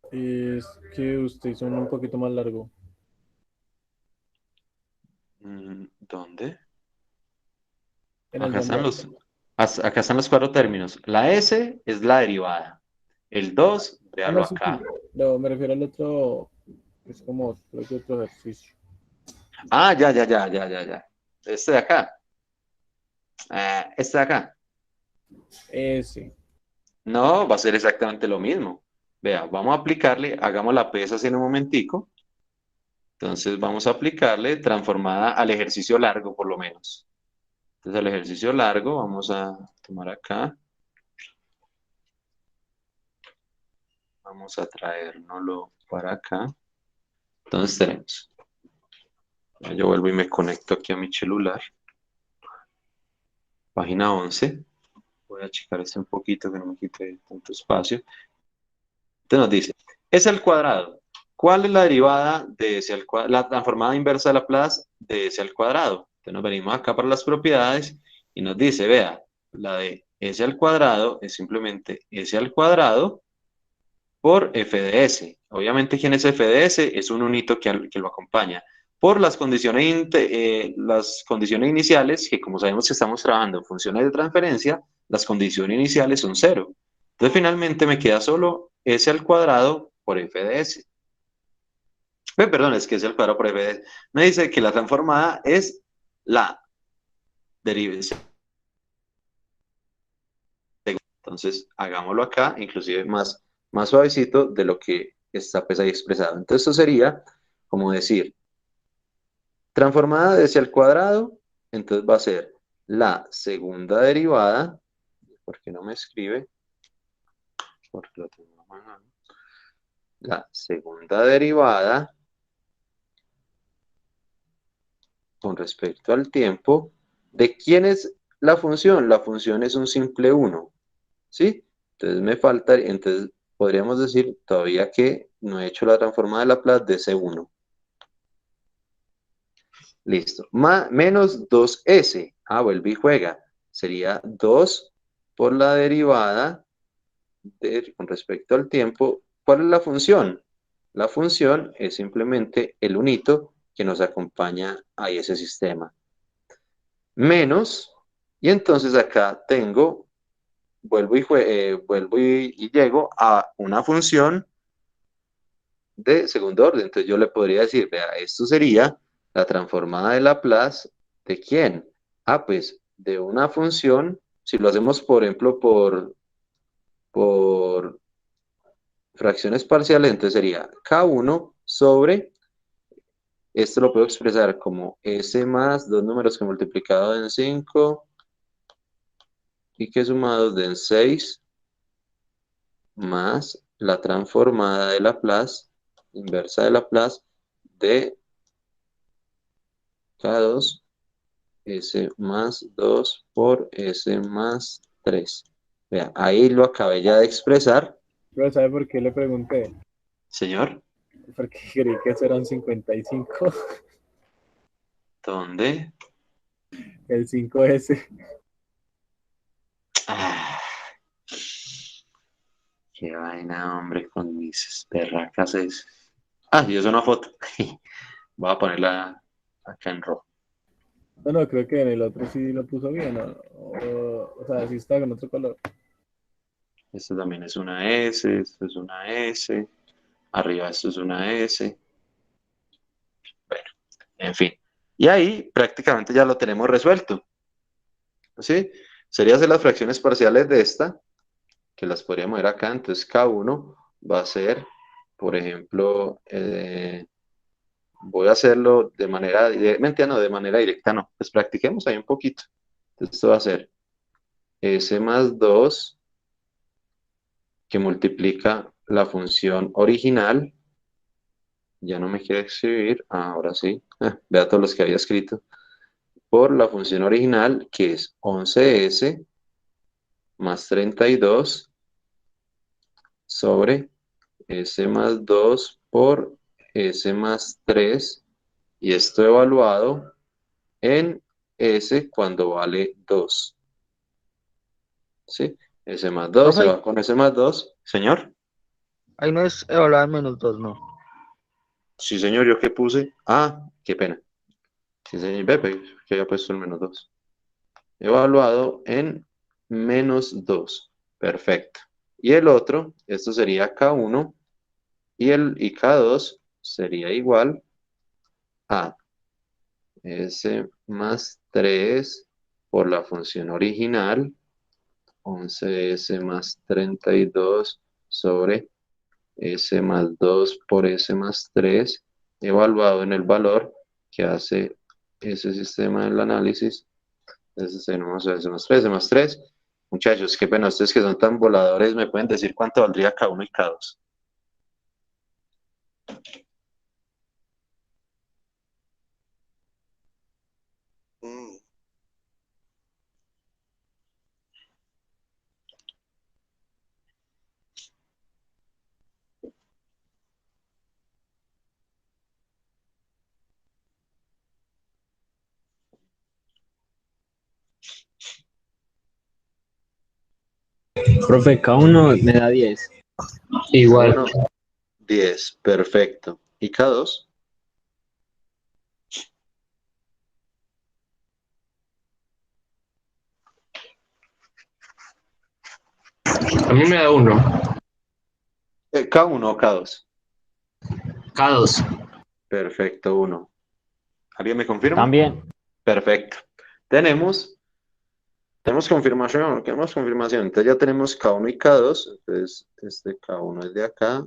Es que usted hizo uno un poquito más largo. ¿Dónde? En el Acá están los 4 términos. La S es la derivada. El 2, véalo no, sí, acá. sí. No, me refiero al otro, es como creo que otro ejercicio. Ah, ya. Este de acá. Este de acá. Ese. No, va a ser exactamente lo mismo. Vea, vamos a aplicarle, hagamos la pesa así en un momentico. Entonces vamos a aplicarle transformada al ejercicio largo, por lo menos. Entonces al ejercicio largo vamos a tomar acá. Vamos a traérnoslo para acá. Entonces tenemos. Yo vuelvo y me conecto aquí a mi celular. Página 11. Voy a achicar esto un poquito que no me quite tanto espacio. Entonces nos dice, S al cuadrado. ¿Cuál es la derivada de S al cuadrado? La transformada inversa de Laplace de S al cuadrado. Entonces nos venimos acá para las propiedades y nos dice, vea, la de S al cuadrado es simplemente S al cuadrado por f de S. Obviamente, ¿quién es f de S? Es un unito que lo acompaña. Por las condiciones iniciales, que como sabemos que estamos trabajando en funciones de transferencia, las condiciones iniciales son 0. Entonces, finalmente me queda solo S al cuadrado por f de S. Perdón, es que S al cuadrado por f de S. Me dice que la transformada es la derivación. Entonces, hagámoslo acá, inclusive más suavecito de lo que está pues ahí expresado. Entonces, esto sería como decir, transformada de S al cuadrado, entonces va a ser la segunda derivada ¿por qué no me escribe? Porque lo tengo a mano. La segunda derivada con respecto al tiempo. ¿De quién es la función? La función es un simple 1, ¿sí? Entonces me falta, entonces podríamos decir todavía que no he hecho la transformada de Laplace de ese 1. Listo. Menos 2s. Vuelve y juega. Sería 2 por la derivada con respecto al tiempo. ¿Cuál es la función? La función es simplemente el unito que nos acompaña a ese sistema. Menos, y entonces acá tengo, vuelvo y llego a una función de segundo orden. Entonces yo le podría decir, vea, esto sería la transformada de Laplace, ¿de quién? Pues de una función, si lo hacemos por ejemplo por fracciones parciales, entonces sería K1 sobre, esto lo puedo expresar como S más dos números que multiplicado en 5 y que sumados den 6 más la transformada de Laplace, inversa de Laplace, de K2, S más 2 por S más 3. Vea, ahí lo acabé ya de expresar. Pero ¿sabe por qué le pregunté? Señor, Porque creí que eso eran 55. ¿dónde? El 5S. Qué vaina, hombre, con mis perracas es. Y es una foto. Voy a ponerla acá en rojo. No, creo que en el otro sí lo puso bien, ¿no? O sea, sí está con otro color. Esto también es una S, esto es una S. Arriba esto es una S. Bueno, en fin. Y ahí prácticamente ya lo tenemos resuelto. ¿Sí? Sería hacer las fracciones parciales de esta, que las podríamos ver acá. Entonces K1 va a ser, por ejemplo, voy a hacerlo de manera directa, no, de manera directa no. Pues practiquemos ahí un poquito. Entonces esto va a ser S más 2 que multiplica la función original. Ya no me quiere escribir. Ahora sí. Vea todos los que había escrito. Por la función original, que es 11s más 32 sobre s más 2 por s más 3, y esto evaluado en s cuando vale 2. ¿Sí? S más 2 se Profe, va con s más 2. Señor. ahí no es evaluar menos 2, no. Sí, señor, ¿yo qué puse? Qué pena. Sí, señor, Pepe, que había puesto el menos 2. Evaluado en menos 2. Perfecto. Y el otro, esto sería K1, y K2 sería igual a S más 3 por la función original, 11S más 32 sobre S más 2 por S más 3, evaluado en el valor que hace ese sistema del análisis. Entonces tenemos S más 3, S más 3. Muchachos, qué pena, ustedes que son tan voladores, ¿me pueden decir cuánto valdría K1 y K2? Profe, K1 me da 10. Igual. K1, 10, perfecto. ¿Y K2? A mí me da 1. K1 o K2. K2. Perfecto, 1. ¿Alguien me confirma? También. Perfecto. Tenemos confirmación, tenemos confirmación. Entonces ya tenemos K1 y K2. Entonces este K1 es de acá,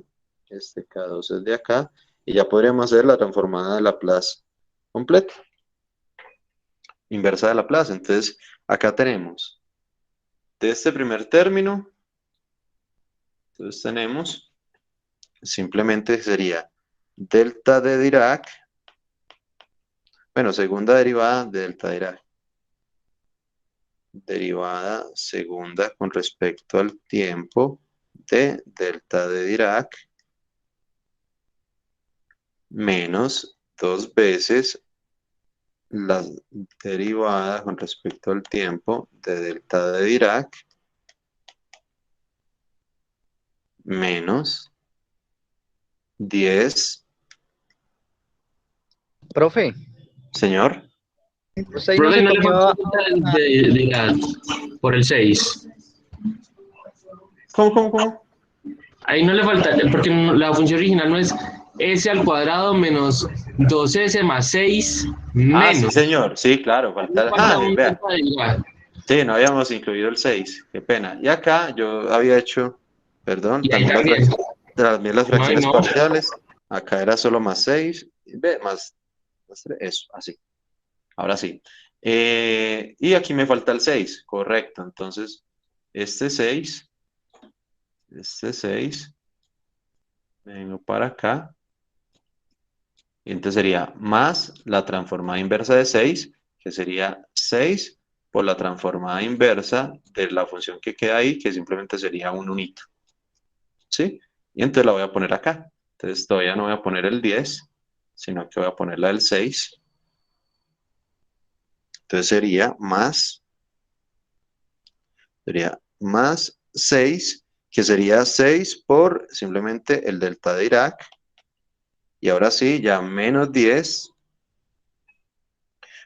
este K2 es de acá, y ya podríamos hacer la transformada de Laplace completa. Inversa de Laplace. Entonces acá tenemos de este primer término, entonces tenemos, simplemente sería delta de Dirac, bueno, segunda derivada de delta de Dirac. Derivada segunda con respecto al tiempo de delta de Dirac menos 2 veces la derivada con respecto al tiempo de delta de Dirac menos 10. Profe, Señor, usted ahí no Profe, se no le falta comió. por el 6. ¿Cómo? Ahí no le falta, porque la función original no es s al cuadrado menos 2s más 6 Ah, sí, menos. señor. Sí, claro, falta. Falta un Vea. delta de Dirac. Sí, no habíamos incluido el 6. Qué pena. Y acá yo había hecho, perdón, Y ahí también también. también las Ay, fracciones no. parciales. Acá era solo más 6. Ve, más 3. Eso, así. Ahora sí. Y aquí me falta el 6. Correcto. Entonces, este 6. Vengo para acá. Y entonces sería más la transformada inversa de 6, que sería 6 por la transformada inversa de la función que queda ahí, que simplemente sería un unito. ¿Sí? Y entonces la voy a poner acá. Entonces todavía no voy a poner el 10, sino que voy a poner la del 6. Entonces sería más 6, que sería 6 por simplemente el delta de Dirac. Y ahora sí, ya menos 10.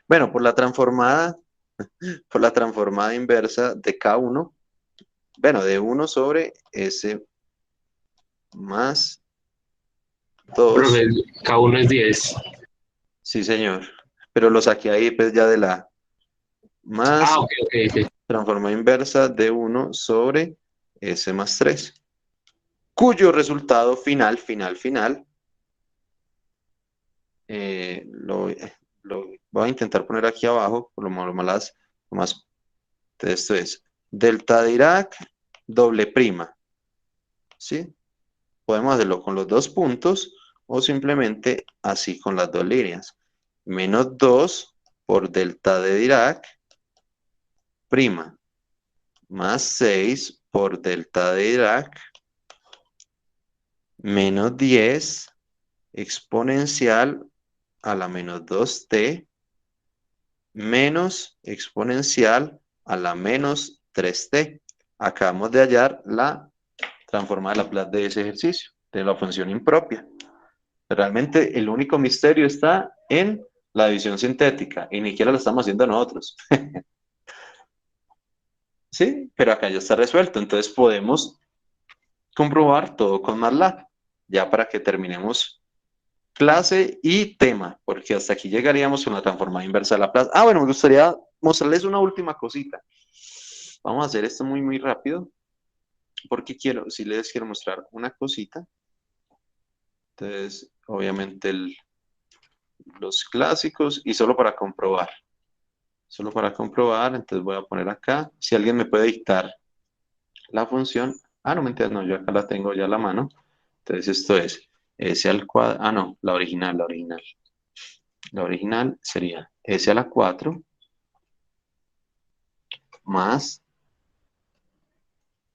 Bueno, por la transformada inversa de K1, bueno, de 1 sobre S más 2. Profe, K1 es 10. Sí, señor. Pero lo saqué ahí, pues ya de la más Ok. transformada inversa de 1 sobre S más 3, cuyo resultado final, lo voy a intentar poner aquí abajo, por lo más, esto es delta Dirac doble prima, ¿sí? Podemos hacerlo con los dos puntos o simplemente así con las dos líneas. Menos 2 por delta de Dirac prima más 6 por delta de Dirac menos 10 exponencial a la menos 2t menos exponencial a la menos 3t. Acabamos de hallar la transformada de Laplace de ese ejercicio, de la función impropia. Realmente el único misterio está en la división sintética y ni siquiera lo estamos haciendo nosotros. Sí, pero acá ya está resuelto, entonces podemos comprobar todo con MATLAB, ya para que terminemos clase y tema, porque hasta aquí llegaríamos con la transformada inversa de Laplace. Bueno, me gustaría mostrarles una última cosita. Vamos a hacer esto muy, muy rápido, porque si les quiero mostrar una cosita. Entonces, obviamente los clásicos y solo para comprobar. Entonces voy a poner acá. Si alguien me puede dictar la función. No, mentira, no, yo acá la tengo ya a la mano. Entonces esto es S al cuadrado. No, la original. La original sería S a la 4 más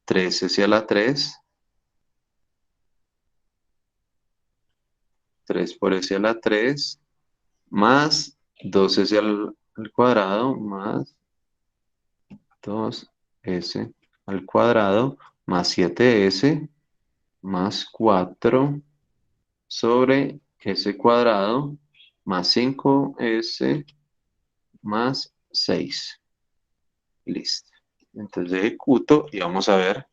3S a la 3, 3 por S a la 3, más 2S al cuadrado, más 2S al cuadrado, más 7S, más 4 sobre S cuadrado, más 5S, más 6. Listo. Entonces ejecuto y vamos a ver.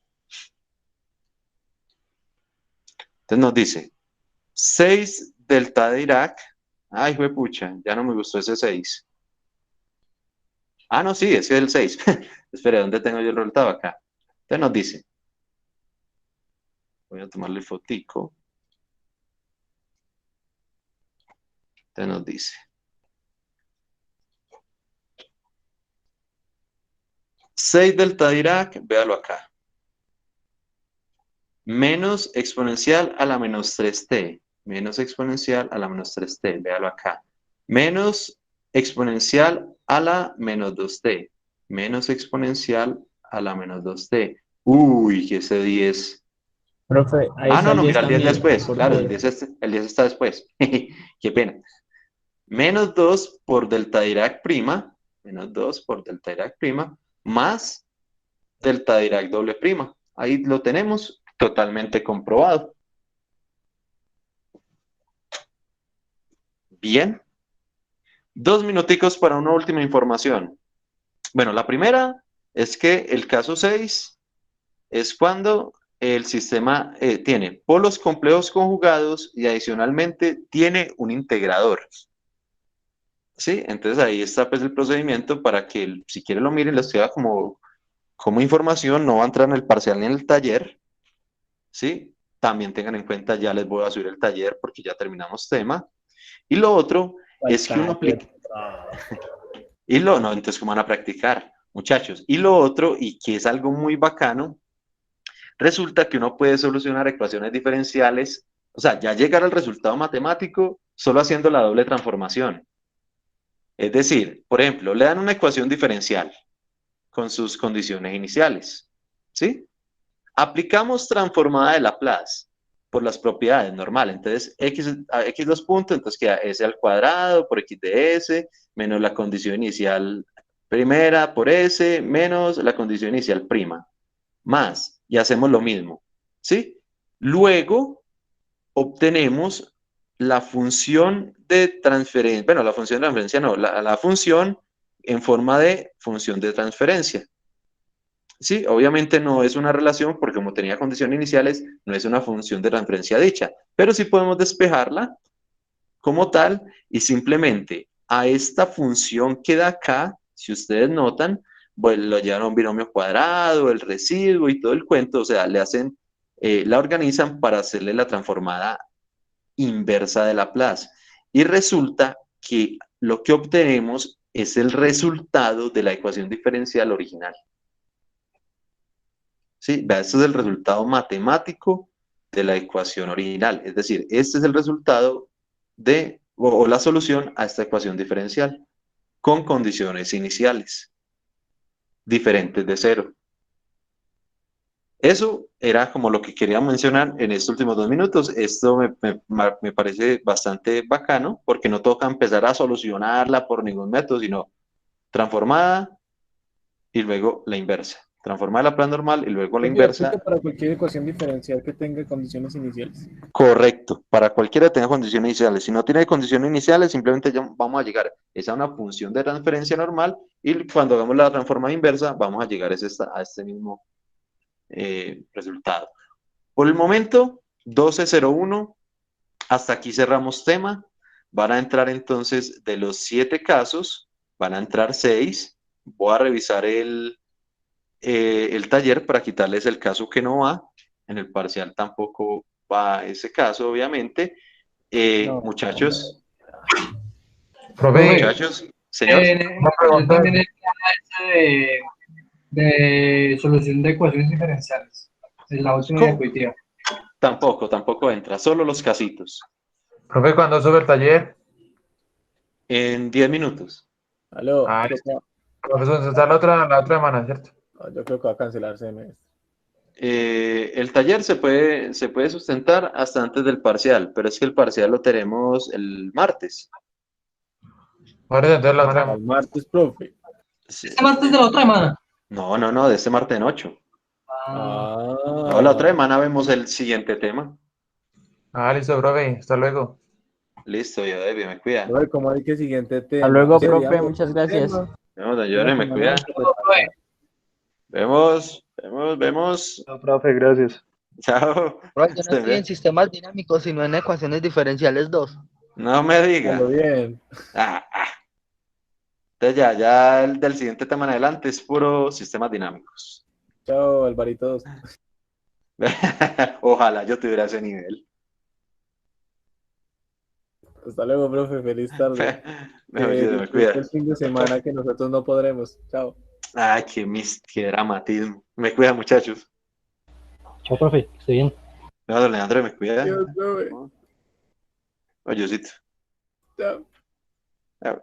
Entonces nos dice 6 delta de Dirac. Ay, pucha, ya no me gustó ese 6. No, sí, ese es el 6. Espera, ¿dónde tengo yo el resultado? Acá. Entonces nos dice. Voy a tomarle fotico. Entonces nos dice. 6 delta Dirac, véalo acá. Menos exponencial a la menos 3t. Menos exponencial a la menos 3t, véalo acá. Menos exponencial a la menos 2t. Menos exponencial a la menos 2t. Uy, que ese 10. Profe, ahí Ah, está no, no, el 10 mira, el 10 también, después. por Claro, fuera. el 10 está después. Qué pena. Menos 2 por delta Dirac prima. Menos 2 por delta Dirac prima. Más delta Dirac doble prima. Ahí lo tenemos totalmente comprobado. Bien. 2 minuticos para una última información. Bueno, la primera es que el caso 6 es cuando el sistema tiene polos complejos conjugados y adicionalmente tiene un integrador. ¿Sí? Entonces ahí está pues el procedimiento para que si quieren lo miren, les queda como información, no va a entrar en el parcial ni en el taller. ¿Sí? También tengan en cuenta, ya les voy a subir el taller porque ya terminamos tema. Y lo otro es que uno aplica... No, entonces, ¿cómo van a practicar, muchachos? Y lo otro, y que es algo muy bacano, resulta que uno puede solucionar ecuaciones diferenciales, o sea, ya llegar al resultado matemático solo haciendo la doble transformación. Es decir, por ejemplo, le dan una ecuación diferencial con sus condiciones iniciales, ¿sí? Aplicamos transformada de Laplace por las propiedades normales. Entonces, x dos puntos, entonces queda s al cuadrado por x de s, menos la condición inicial primera por s, menos la condición inicial prima, más, y hacemos lo mismo, ¿sí? Luego, obtenemos la función de transferencia, bueno, la función de transferencia no, la función en forma de función de transferencia. Sí, obviamente no es una relación porque como tenía condiciones iniciales, no es una función de transferencia dicha, pero sí podemos despejarla como tal y simplemente a esta función que da acá, si ustedes notan, pues lo llevan a un binomio cuadrado, el residuo y todo el cuento, o sea, le hacen, la organizan para hacerle la transformada inversa de Laplace. Y resulta que lo que obtenemos es el resultado de la ecuación diferencial original. ¿Sí? Vea, este es el resultado matemático de la ecuación original. Es decir, este es el resultado de, o la solución a esta ecuación diferencial con condiciones iniciales diferentes de cero. Eso era como lo que quería mencionar en estos últimos 2 minutos. Esto me parece bastante bacano porque no toca empezar a solucionarla por ningún método, sino transformada y luego la inversa. Transformar la plan normal y luego la Profe, inversa. ¿aplica para cualquier ecuación diferencial que tenga condiciones iniciales? Correcto, para cualquiera que tenga condiciones iniciales. Si no tiene condiciones iniciales, simplemente ya vamos a llegar a una función de transferencia normal y cuando hagamos la transformada inversa, vamos a llegar a este mismo resultado. Por el momento, 12.01, hasta aquí cerramos tema. Van a entrar entonces de los 7 casos, van a entrar 6. Voy a revisar el taller para quitarles el caso que no va. En el parcial tampoco va ese caso, obviamente. Muchachos. Profe, Muchachos, señor. una pregunta. También el tema ese de solución de ecuaciones diferenciales. Es la última diapositiva. Tampoco entra, solo los casitos. Profe, ¿cuándo sube el taller? En 10 minutos. Aló, Ah, profe. profesor, está la otra semana, ¿cierto? Yo creo que va a cancelarse semestre. El taller se puede sustentar hasta antes del parcial, pero es que el parcial lo tenemos el martes. Ahora entonces la otra El martes, profe. ¿Este martes de la otra semana? No, de este martes en 8. Ah. No, la otra semana vemos el siguiente tema. Ah, listo, profe. Hasta luego. Listo, yo David, me cuida. A ver, ¿cómo hay que siguiente tema? Hasta luego, Sí, profe. digamos, Muchas gracias. Vemos, yo me cuida. Vemos. No, profe, gracias. Chao. Profe, yo no estoy en sistemas dinámicos, sino en ecuaciones diferenciales 2. No me diga. Hágalo bien. Entonces ya el del siguiente tema en adelante es puro sistemas dinámicos. Chao, Alvarito 2. Ojalá yo tuviera ese nivel. Hasta luego, profe. Feliz tarde. Me Disfrute el fin de semana que nosotros no podremos. Chao. Ay, qué dramatismo. Me cuida, muchachos. Chao, profe, que esté bien. No, don Leandro, me cuida. Dios, profe. Oyosito. Chao. Ah,